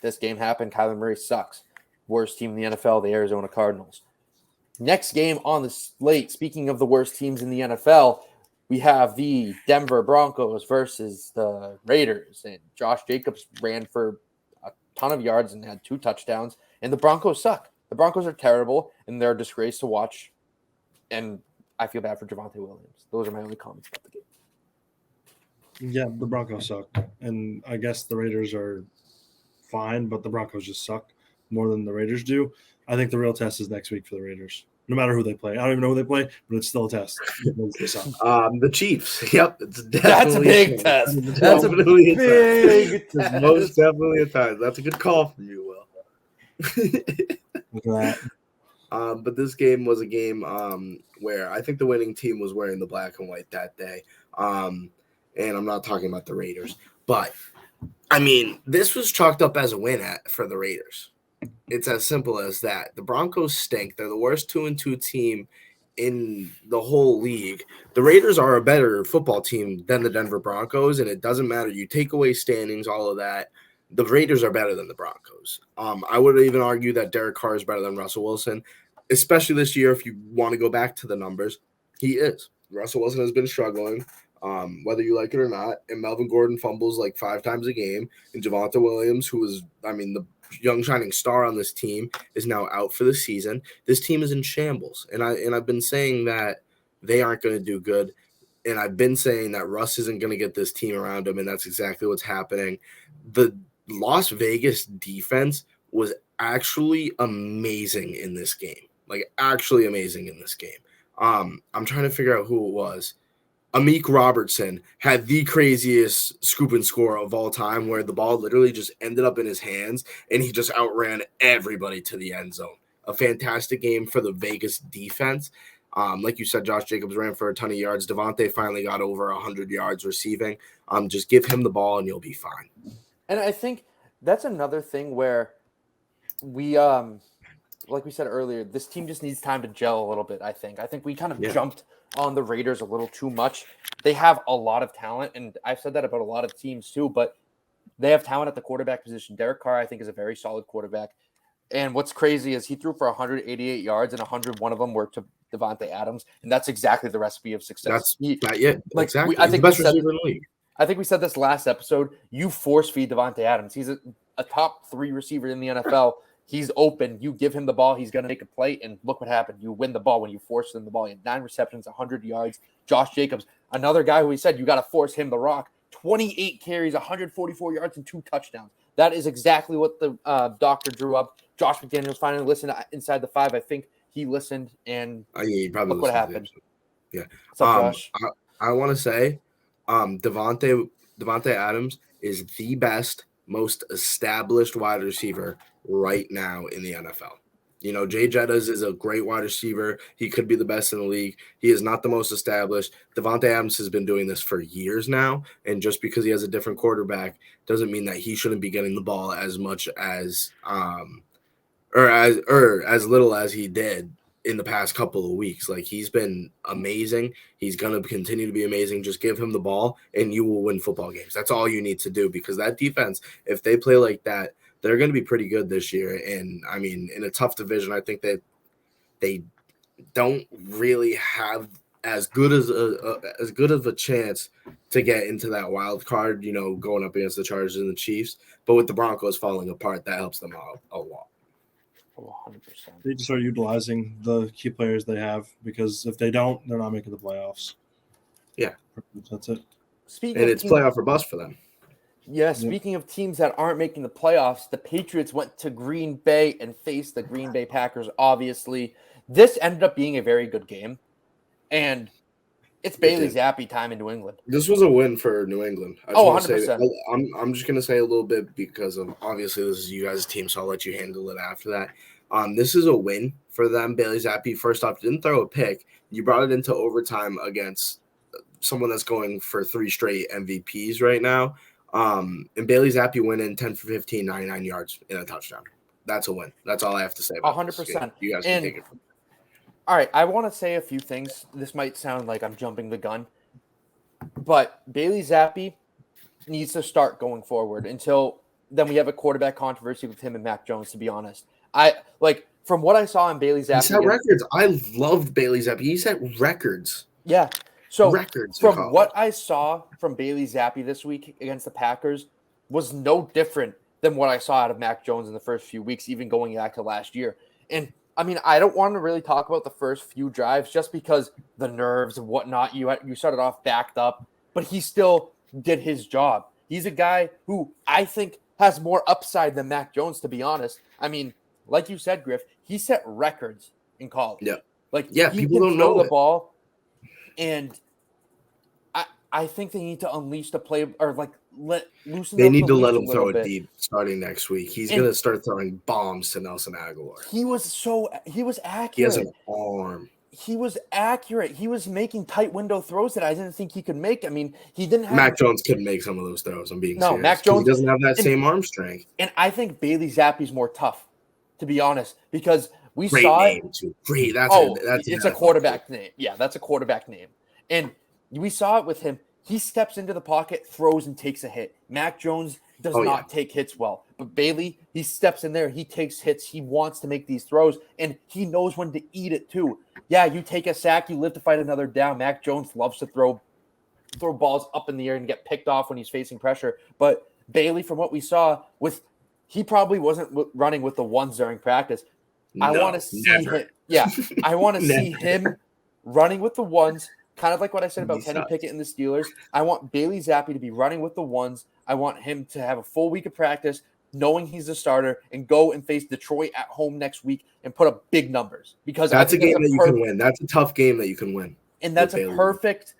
this game happened. Kyler Murray sucks. Worst team in the NFL, the Arizona Cardinals. Next game on the slate, speaking of the worst teams in the NFL, we have the Denver Broncos versus the Raiders. And Josh Jacobs ran for a ton of yards and had 2 touchdowns. And the Broncos suck. The Broncos are terrible, and they're a disgrace to watch. And I feel bad for Devonte Williams. Those are my only comments about the game. Yeah, the Broncos suck. And I guess the Raiders are fine, but the Broncos just suck more than the Raiders do. I think the real test is next week for the Raiders, no matter who they play. I don't even know who they play, but it's still a test. The Chiefs. Yep, that's a big test. That's a big test. It's most definitely a test. That's a good call from you, Will. Look at that. But this game was a game where I think the winning team was wearing the black and white that day. And I'm not talking about the Raiders, but I mean, this was chalked up as a win for the Raiders. It's as simple as that. The Broncos stink. They're the worst 2-2 team in the whole league. The Raiders are a better football team than the Denver Broncos, and it doesn't matter. You take away standings, all of that. The Raiders are better than the Broncos. I would even argue that Derek Carr is better than Russell Wilson, especially this year. If you want to go back to the numbers, he is. Russell Wilson has been struggling. Whether you like it or not, and Melvin Gordon fumbles like 5 times a game, and Javonte Williams, who is, the young shining star on this team, is now out for the season. This team is in shambles, and I've been saying that they aren't going to do good, and I've been saying that Russ isn't going to get this team around him, and that's exactly what's happening. The Las Vegas defense was actually amazing in this game, actually amazing in this game. I'm trying to figure out who it was. Amik Robertson had the craziest scoop and score of all time where the ball literally just ended up in his hands and he just outran everybody to the end zone. A fantastic game for the Vegas defense. Like you said, Josh Jacobs ran for a ton of yards. Devontae finally got over 100 yards receiving. Just give him the ball and you'll be fine. And I think that's another thing where we like we said earlier, this team just needs time to gel a little bit, I think. I think we kind of jumped on the Raiders a little too much. They have a lot of talent, and I've said that about a lot of teams too, but they have talent at the quarterback position. Derek Carr, I think, is a very solid quarterback. And what's crazy is he threw for 188 yards, and 101 of them were to Devonte Adams, and that's exactly the recipe of success. Exactly. I think the best receiver in the league. I think we said this last episode. You force feed Devonte Adams. He's a top 3 receiver in the NFL. He's open. You give him the ball. He's going to make a play. And look what happened. You win the ball when you force him the ball. He had 9 receptions, 100 yards. Josh Jacobs, another guy who we said you got to force him the rock. 28 carries, 144 yards, and 2 touchdowns. That is exactly what the doctor drew up. Josh McDaniels finally listened to Inside the 5. I think he listened, and he probably look what happened. Yeah. What's up, Josh? I want to say Devontae Devonte Adams is the best, most established wide receiver right now in the NFL. You know, Jay Jettas is a great wide receiver. He could be the best in the league. He is not the most established. Devonte Adams has been doing this for years now, and just because he has a different quarterback doesn't mean that he shouldn't be getting the ball as much as or as little as he did in the past couple of weeks. Like, he's been amazing. He's going to continue to be amazing. Just give him the ball and you will win football games. That's all you need to do, because that defense, if they play like that, they're going to be pretty good this year. And I mean, in a tough division, I think that they don't really have as good of a chance to get into that wild card, you know, going up against the Chargers and the Chiefs. But with the Broncos falling apart, that helps them out a lot. 100%. They just start utilizing the key players they have, because if they don't, they're not making the playoffs. Yeah. That's it. And it's playoff or bust for them. Yeah, speaking of teams that aren't making the playoffs, the Patriots went to Green Bay and faced the Green Bay Packers, obviously. This ended up being a very good game, and it's Bailey Zappi time in New England. This was a win for New England. 100%. I'm just going to say a little bit, because of obviously this is you guys' team, so I'll let you handle it after that. This is a win for them. Bailey Zappi, first off, didn't throw a pick. You brought it into overtime against someone that's going for 3 straight MVPs right now. And Bailey Zappi went in 10 for 15, 99 yards in a touchdown. That's a win. That's all I have to say about 100%. You guys can take it from me. All right, I want to say a few things. This might sound like I'm jumping the gun, but Bailey Zappi needs to start going forward. Until then, we have a quarterback controversy with him and Mac Jones, to be honest. From what I saw in Bailey Zappi. He set records. I loved Bailey Zappi. He set records. Yeah. So records from what I saw from Bailey Zappi this week against the Packers was no different than what I saw out of Mac Jones in the first few weeks, even going back to last year. And I mean, I don't want to really talk about the first few drives just because the nerves and whatnot. You started off backed up, but he still did his job. He's a guy who I think has more upside than Mac Jones, to be honest. I mean, like you said, Griff, he set records in college. Yeah. People don't know the ball. And I think they need to unleash the play, or loosen. They need to let him throw it deep starting next week. He's going to start throwing bombs to Nelson Aguilar. He was accurate. He has an arm. He was accurate. He was making tight window throws that I didn't think he could make. I mean, he didn't have. Mac Jones couldn't make some of those throws. I'm being serious. Mac Jones, he doesn't have that same arm strength. And I think Bailey Zappi's more tough, to be honest, because we Great saw name it. Too. Great. It's a quarterback name. Yeah, that's a quarterback name. And we saw it with him. He steps into the pocket, throws, and takes a hit. Mac Jones does not take hits well. But Bailey, he steps in there, he takes hits, he wants to make these throws, and he knows when to eat it too. Yeah, you take a sack, you live to fight another down. Mac Jones loves to throw balls up in the air and get picked off when he's facing pressure. But Bailey, from what we saw, he probably wasn't running with the ones during practice. I want to see him. Yeah, I want to see him running with the ones. Kind of like what I said about Kenny Pickett and the Steelers. I want Bailey Zappi to be running with the ones. I want him to have a full week of practice, knowing he's the starter, and go and face Detroit at home next week and put up big numbers. Because that's a game that you can win. That's a tough game that you can win. And that's a perfect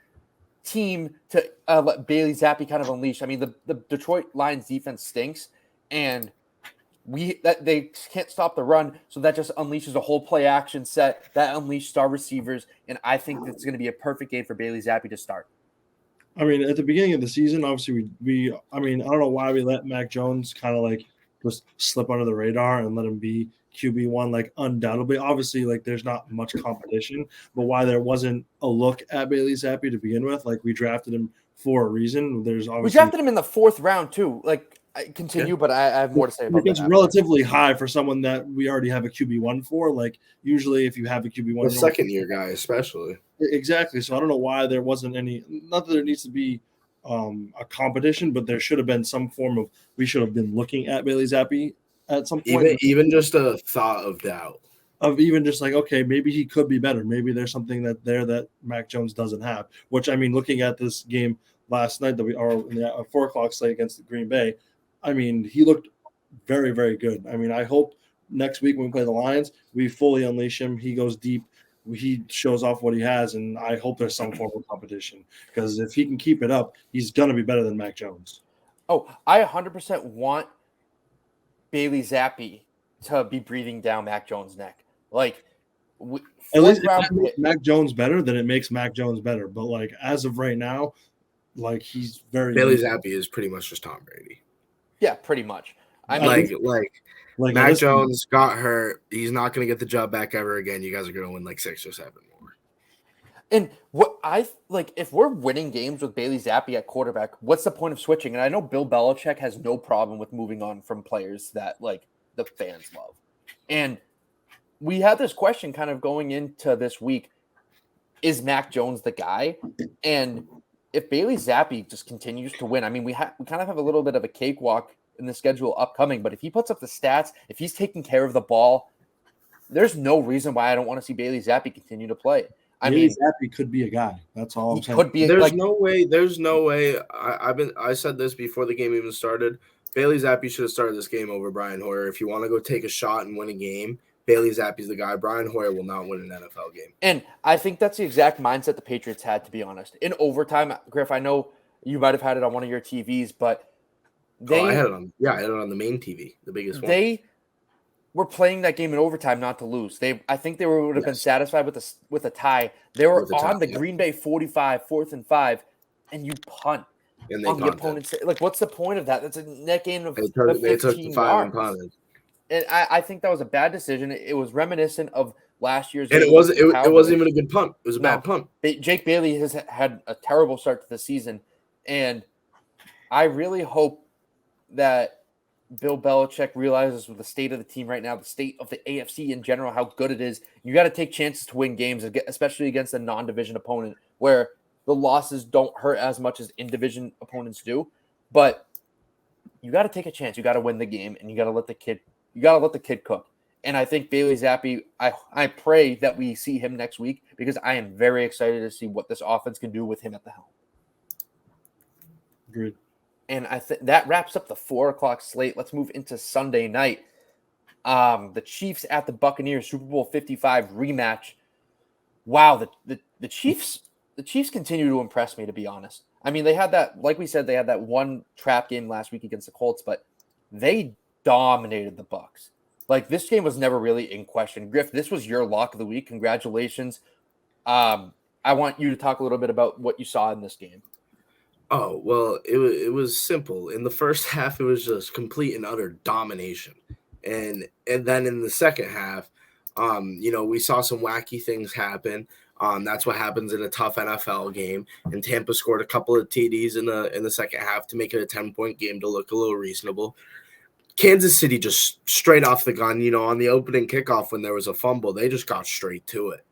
team to let Bailey Zappi kind of unleash. I mean, the Detroit Lions defense stinks, and they can't stop the run, so that just unleashes a whole play action set that unleashes star receivers, and I think it's going to be a perfect game for Bailey Zappi to start. I mean, at the beginning of the season, obviously I don't know why we let Mac Jones kind of just slip under the radar and let him be QB1, undoubtedly. Obviously, there's not much competition, but why there wasn't a look at Bailey Zappi to begin with, we drafted him for a reason. We drafted him in the 4th round too. Continue, but I have more to say about that. It's relatively high for someone that we already have a QB1 for. Usually if you have a QB1, a second-year guy especially. Exactly. So I don't know why there wasn't any. Not that there needs to be a competition, but there should have been some form of. We should have been looking at Bailey Zappi at some point. Even just a thought of doubt. Of even just okay, maybe he could be better. Maybe there's something that Mac Jones doesn't have. Which I mean, looking at this game last night that we are in the 4:00 slate against the Green Bay. I mean, he looked very, very good. I mean, I hope next week when we play the Lions, we fully unleash him. He goes deep, he shows off what he has, and I hope there's some form of competition because if he can keep it up, he's gonna be better than Mac Jones. Oh, I 100% want Bailey Zappi to be breathing down Mac Jones' neck. Like, at least if that makes Mac Jones better, then it makes Mac Jones better. But like as of right now, like he's very Bailey Zappi is pretty much just Tom Brady. Yeah, pretty much. I mean, like Mac Jones got hurt. He's not going to get the job back ever again. You guys are going to win like 6 or 7 more. And what I like, if we're winning games with Bailey Zappi at quarterback, what's the point of switching? And I know Bill Belichick has no problem with moving on from players that like the fans love. And we had this question kind of going into this week: is Mac Jones the guy? And if Bailey Zappi just continues to win, I mean, we kind of have a little bit of a cakewalk in the schedule upcoming, but if he puts up the stats, if he's taking care of the ball, there's no reason why I don't want to see Bailey Zappi continue to play. Bailey Zappi could be a guy. That's all I'm saying. Could be. There's no way. I said this before the game even started. Bailey Zappi should have started this game over Brian Hoyer. If you want to go take a shot and win a game, Bailey Zappi's the guy. Brian Hoyer will not win an NFL game. And I think that's the exact mindset the Patriots had, to be honest. In overtime, Griff, I know you might have had it on one of your TVs, but I had it on the main TV, the biggest one. They were playing that game in overtime not to lose. I think they would have been satisfied with a tie. They were on the Green Bay 45, 4th and 5, and you punt and on the opponent's. Like, what's the point of that? That's a net gain of they took the 5 and punted. And I think that was a bad decision. It was reminiscent of last year's. And it wasn't even a good punt. It was a bad punt. Jake Bailey has had a terrible start to the season, and I really hope that Bill Belichick realizes with the state of the team right now, the state of the AFC in general, how good it is. You got to take chances to win games, especially against a non-division opponent where the losses don't hurt as much as in-division opponents do. But you got to take a chance. You got to win the game, and you got to let the kid cook. And I think Bailey Zappi, I pray that we see him next week because I am very excited to see what this offense can do with him at the helm. Agreed. And I think that wraps up the 4:00 slate. Let's move into Sunday night. The Chiefs at the Buccaneers, Super Bowl 55 rematch. Wow, the Chiefs continue to impress me, to be honest. I mean, they had that, like we said, they had that one trap game last week against the Colts, but they dominated the Bucs. Like, this game was never really in question. Griff, this was your lock of the week. Congratulations. I want you to talk a little bit about what you saw in this game. Oh, well, it was simple. In the first half, it was just complete and utter domination. And then in the second half, we saw some wacky things happen. That's what happens in a tough NFL game. And Tampa scored a couple of TDs in the second half to make it a 10-point game to look a little reasonable. Kansas City just straight off the gun, on the opening kickoff when there was a fumble, they just got straight to it,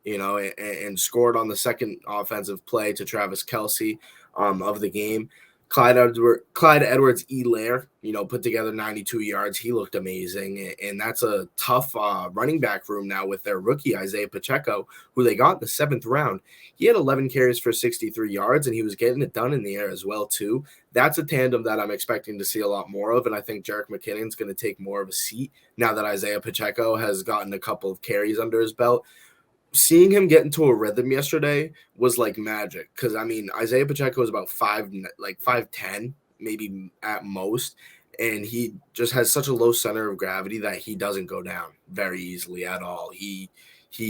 and scored on the second offensive play to Travis Kelce of the game. Clyde Edwards-Helaire, put together 92 yards. He looked amazing. And that's a tough running back room now with their rookie, Isaiah Pacheco, who they got in the 7th round. He had 11 carries for 63 yards, and he was getting it done in the air as well, too. That's a tandem that I'm expecting to see a lot more of, and I think Jerick McKinnon's going to take more of a seat now that Isaiah Pacheco has gotten a couple of carries under his belt. Seeing him get into a rhythm yesterday was like magic because, Isaiah Pacheco is about 5'10", maybe at most, and he just has such a low center of gravity that he doesn't go down very easily at all. He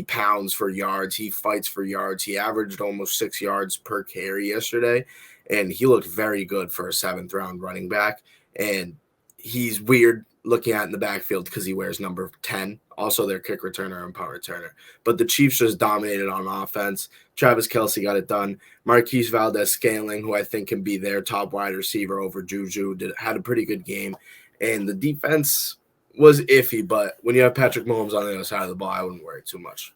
pounds for yards. He fights for yards. He averaged almost 6 yards per carry yesterday, and he looked very good for a 7th-round running back, and he's weird looking at in the backfield because he wears number 10, also their kick returner and punt returner. But the Chiefs just dominated on offense. Travis Kelce got it done. Marquise Valdez-Scantling, who I think can be their top wide receiver over Juju, had a pretty good game. And the defense was iffy, but when you have Patrick Mahomes on the other side of the ball, I wouldn't worry too much.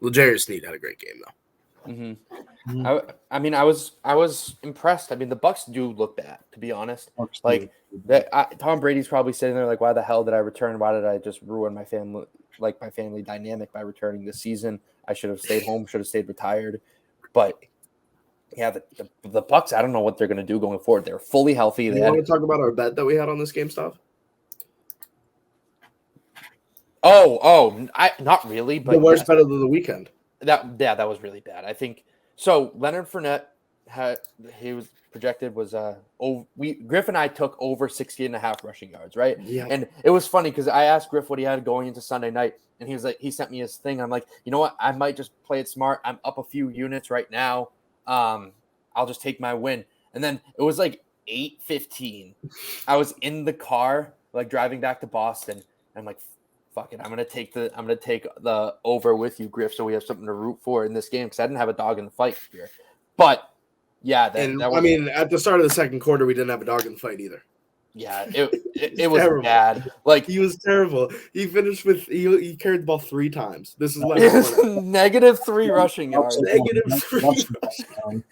L'Jarius Sneed had a great game, though. Mm-hmm. I was impressed. The Bucs do look bad, to be honest. Like that, Tom Brady's probably sitting there like, why the hell did I return? Why did I just ruin my family dynamic by returning this season? I should have stayed home. Should have stayed retired. But yeah, the Bucs, I don't know what they're going to do going forward. They're fully healthy. You want to talk about our bet that we had on this game stuff? Not really. But the worst bet of the weekend. That was really bad. I think so. Leonard Fournette Griff and I took over 60.5 rushing yards, right? Yeah. And it was funny because I asked Griff what he had going into Sunday night, and he sent me his thing. I'm like, you know what? I might just play it smart. I'm up a few units right now. I'll just take my win. And then it was like 8:15. I was in the car, like driving back to Boston. And I'm like, fuck it. I'm gonna take the over with you, Griff, so we have something to root for in this game because I didn't have a dog in the fight here. But yeah, at the start of the second quarter, we didn't have a dog in the fight either. Yeah, it was terrible. bad. Like he was terrible. He finished with he carried the ball 3 times. This is -3 rushing yards. -3.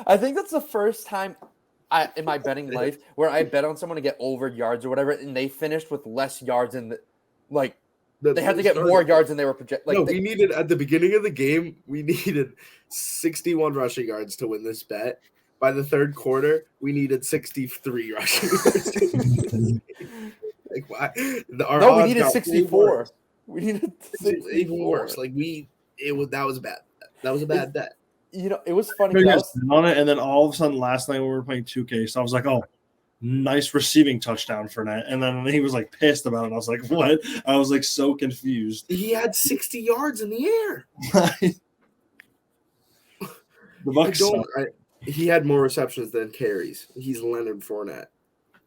I think that's the first time in my betting life where I bet on someone to get over yards or whatever, and they finished with less yards than they had to get more yards than they were projected. We needed at the beginning of the game, we needed 61 rushing yards to win this bet. By the third quarter, we needed 63 rushing yards. Like why? We needed 64. We needed 64. That was bad. That was a bad bet. You know, it was funny. On it, and then all of a sudden, last night when we were playing 2K, so I was like, "Oh, nice receiving touchdown for that." And then he was like pissed about it. I was like, "What?" I was like so confused. He had 60 yards in the air. The Bucs. He had more receptions than carries. He's Leonard Fournette.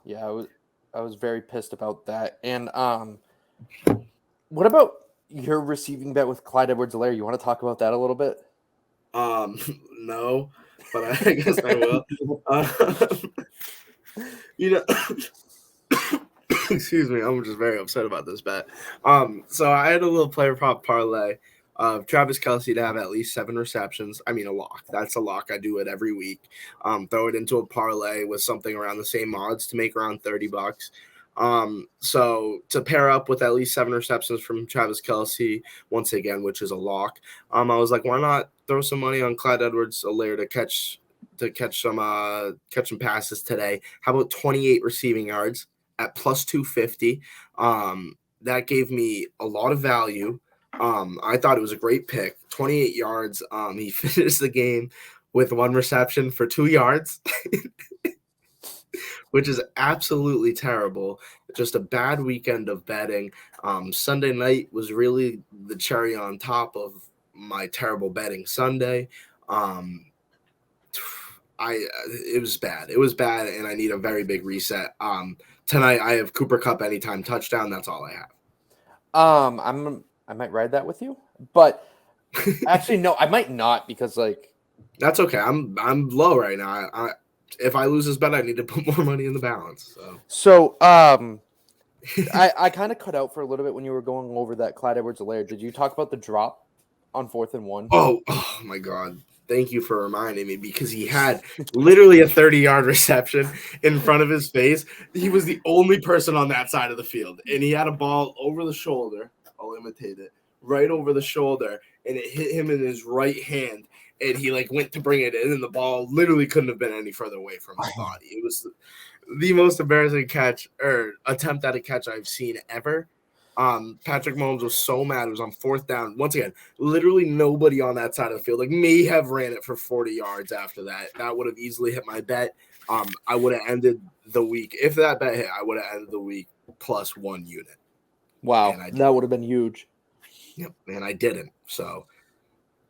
Yeah, I was very pissed about that. And what about your receiving bet with Clyde Edwards-Helaire? You want to talk about that a little bit? No, but I guess I will. Excuse me, I'm just very upset about this bet. So I had a little player prop parlay of Travis Kelce to have at least 7 receptions. I mean, a lock. That's a lock. I do it every week. Throw it into a parlay with something around the same odds to make around $30. So to pair up with at least 7 receptions from Travis Kelce, once again, which is a lock, I was like, why not throw some money on Clyde Edwards-Helaire to catch some passes today? How about 28 receiving yards at plus 250? That gave me a lot of value. I thought it was a great pick. 28 yards. He finished the game with 1 reception for 2 yards. Which is absolutely terrible. Just a bad weekend of betting. Sunday night was really the cherry on top of my terrible betting Sunday. It was bad. It was bad, and I need a very big reset. Tonight I have Cooper Kupp anytime touchdown. That's all I have. I might ride that with you, but actually no, I might not because that's okay. I'm low right now. If I lose this bet, I need to put more money in the balance. So I kind of cut out for a little bit when you were going over that Clyde Edwards-Helaire. Did you talk about the drop on 4th and 1? Oh my God. Thank you for reminding me because he had literally a 30-yard reception in front of his face. He was the only person on that side of the field, and he had a ball over the shoulder. I'll imitate it. Right over the shoulder, and it hit him in his right hand. And he went to bring it in, and the ball literally couldn't have been any further away from his body. It was the most embarrassing catch or attempt at a catch I've seen ever. Patrick Mahomes was so mad. It was on 4th down. Once again, literally nobody on that side of the field may have ran it for 40 yards after that. That would have easily hit my bet. I would have ended the week. If that bet hit, I would have ended the week plus 1 unit. Wow, that would have been huge. Yep, and I didn't. So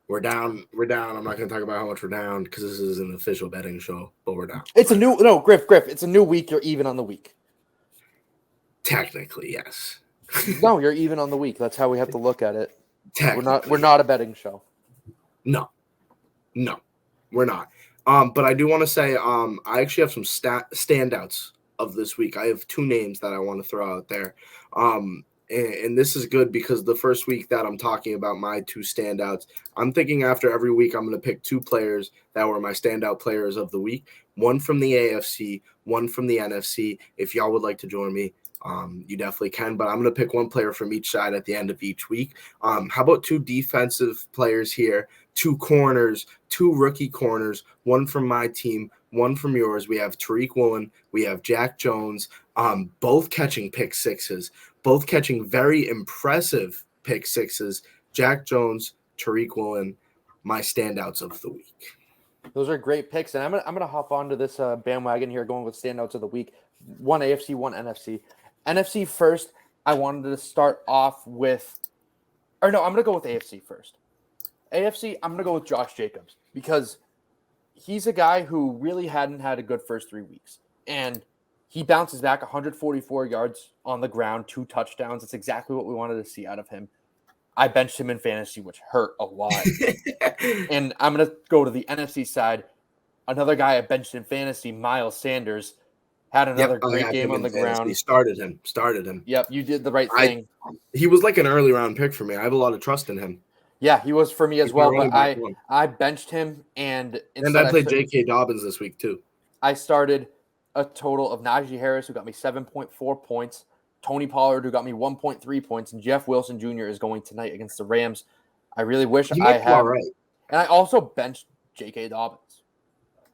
we're down. I'm not going to talk about how much we're down because this is an official betting show, but we're down. It's Griff. It's a new week. You're even on the week. Technically, yes. No, you're even on the week. That's how we have to look at it. We're not a betting show. No, we're not. But I do want to say I actually have some standouts of this week. I have 2 names that I want to throw out there. And this is good because the first week that I'm talking about my 2 standouts, I'm thinking after every week I'm going to pick 2 players that were my standout players of the week. One from the AFC, one from the NFC. If y'all would like to join me, you definitely can. But I'm going to pick 1 player from each side at the end of each week. How about 2 defensive players here, 2 corners, 2 rookie corners, 1 from my team, 1 from yours. We have Tariq Woolen. We have Jack Jones, both catching pick sixes. Both catching very impressive pick sixes. Jack Jones Tariq Woolen, my standouts of the week. Those are great picks, and I'm gonna hop onto this bandwagon here, going with standouts of the week. One AFC, one NFC. NFC first. I wanted to start off with, or no, I'm gonna go with AFC first. AFC, I'm gonna go with Josh Jacobs because he's a guy who really hadn't had a good first 3 weeks, and he bounces back 144 yards on the ground, 2 touchdowns. That's exactly what we wanted to see out of him. I benched him in fantasy, which hurt a lot. And I'm going to go to the NFC side. Another guy I benched in fantasy, Miles Sanders, had another great game on the ground. Started him. Yep, you did the right thing. He was like an early round pick for me. I have a lot of trust in him. Yeah, he was for me as well, but I benched him. And I played J.K. Dobbins this week too. I started a total of Najee Harris, who got me 7.4 points. Tony Pollard, who got me 1.3 points, and Jeff Wilson Jr. is going tonight against the Rams. I really wish I had. Right. And I also benched J.K. Dobbins.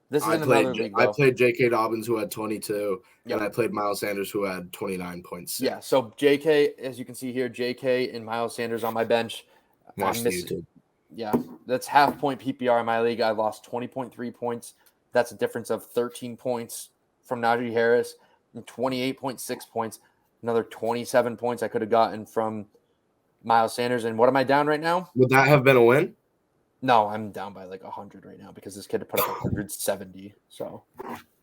This is another league. I played J.K. Dobbins, who had 22, and I played Miles Sanders, who had 29.6. Yeah, so J.K., as you can see here, J.K. and Miles Sanders on my bench. Yeah, that's half-point PPR in my league. I lost 20.3 points. That's a difference of 13 points from Najee Harris and 28.6 points. Another 27 points I could have gotten from Miles Sanders. And what am I down right now? Would that have been a win? No, I'm down by like 100 right now because this kid put up 170. So.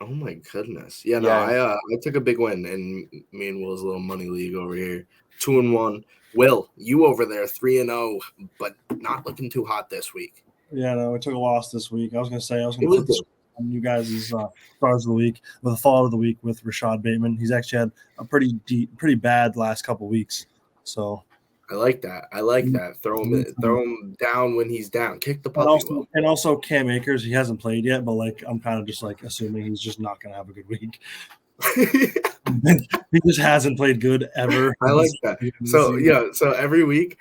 Oh my goodness! Yeah, no, I took a big win, and me and Will's little money league over here, 2-1. Will, you over there 3-0, but not looking too hot this week. Yeah, no, we took a loss this week. I was going to put this on you guys' stars of the week with a fall of the week with Rashad Bateman. He's actually had a pretty bad last couple weeks. So I like that. Throw him down when he's down. Kick the puppy. And also Cam Akers, he hasn't played yet, but like I'm kind of just like assuming he's just not going to have a good week. He just hasn't played good ever. I like that. So every week,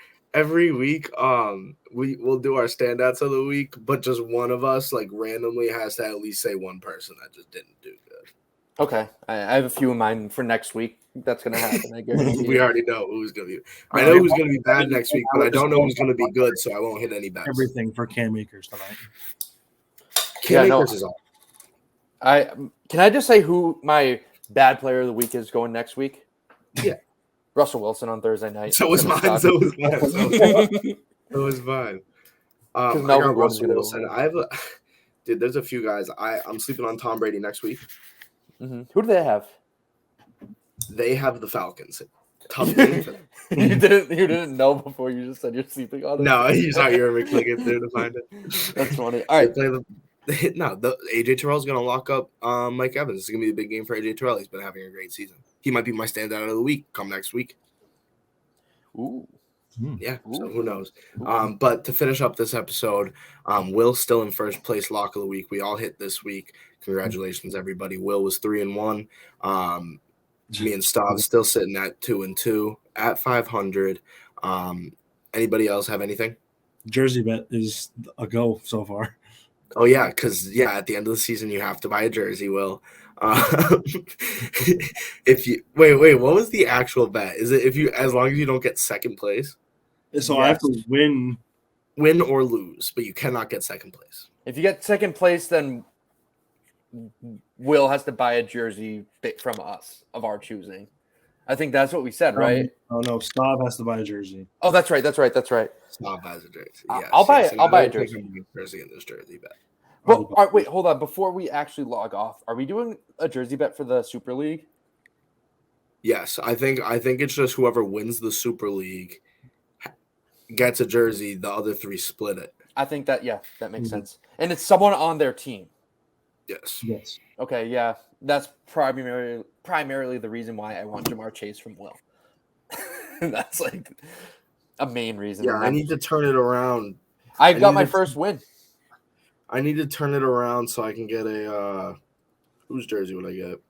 we'll do our standouts of the week, but just one of us like randomly has to at least say one person that just didn't do good. Okay, I have a few in mind for next week. That's gonna happen. I guarantee. We already know who's gonna be. I know who's gonna be bad next week, but I don't know who's gonna be good, so I won't hit any bets. Everything for Cam Akers tonight. Cam Akers is on. Can I just say who my bad player of the week is going next week? Yeah. Russell Wilson on Thursday night. So was mine. It was fine. I got Russell Wilson. Dude, there's a few guys. I'm sleeping on Tom Brady next week. Mm-hmm. Who do they have? They have the Falcons. Tough game for them. You didn't know before you just said you're sleeping on it? No, you saw your clicking through to find it. That's funny. All right. The AJ Terrell's going to lock up Mike Evans. It's going to be a big game for AJ Terrell. He's been having a great season. He might be my standout of the week come next week. Ooh. Yeah, so who knows? But to finish up this episode, Will's still in first place lock of the week. We all hit this week. Congratulations, everybody. Will was 3-1. Me and Stav still sitting at 2-2 at 500. Anybody else have anything? Jersey bet is a go so far. Oh yeah, because at the end of the season you have to buy a jersey. Will, if you wait, what was the actual bet? Is it as long as you don't get second place? So yes. I have to win or lose, but you cannot get second place. If you get second place, then Will has to buy a jersey from us of our choosing. I think that's what we said, right? Oh no, Stav has to buy a jersey. Oh, that's right. Stav has a jersey. Yeah, I'll buy a jersey. Jersey in this jersey bet. Well, all right, wait, hold on. Before we actually log off, are we doing a jersey bet for the Super League? Yes, I think it's just whoever wins the Super League gets a jersey. The other three split it. I think that makes sense. And it's someone on their team. Yes. Okay, yeah. That's primarily the reason why I want Jamar Chase from Will. That's like a main reason. Yeah, I need to turn it around. I got my first win. I need to turn it around so I can get a whose jersey would I get?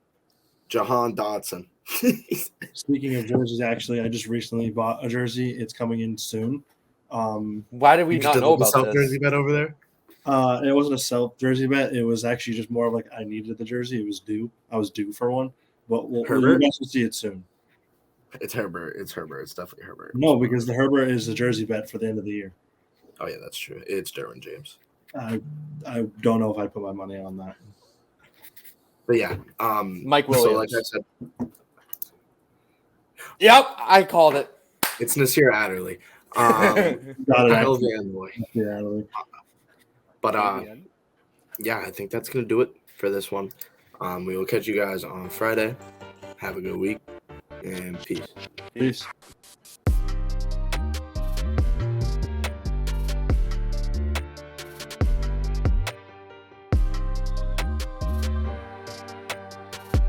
Jahan Dotson. Speaking of jerseys, actually, I just recently bought a jersey. It's coming in soon. Why did we not know about this? Jersey bet over there? It wasn't a self jersey bet. It was actually just more of like I needed the jersey. It was due. I was due for one. But you guys will see it soon. It's Herbert. It's definitely Herbert. No, because the Herbert is the jersey bet for the end of the year. Oh, yeah, that's true. It's Derwin James. I don't know if I'd put my money on that. But yeah, Mike So Williams. like I said, Yep, I called it. it's Nasir Adderley. Got it. Kyle Van Noy. Yeah. But yeah, I think that's gonna do it for this one. We will catch you guys on Friday. Have a good week and peace. Peace.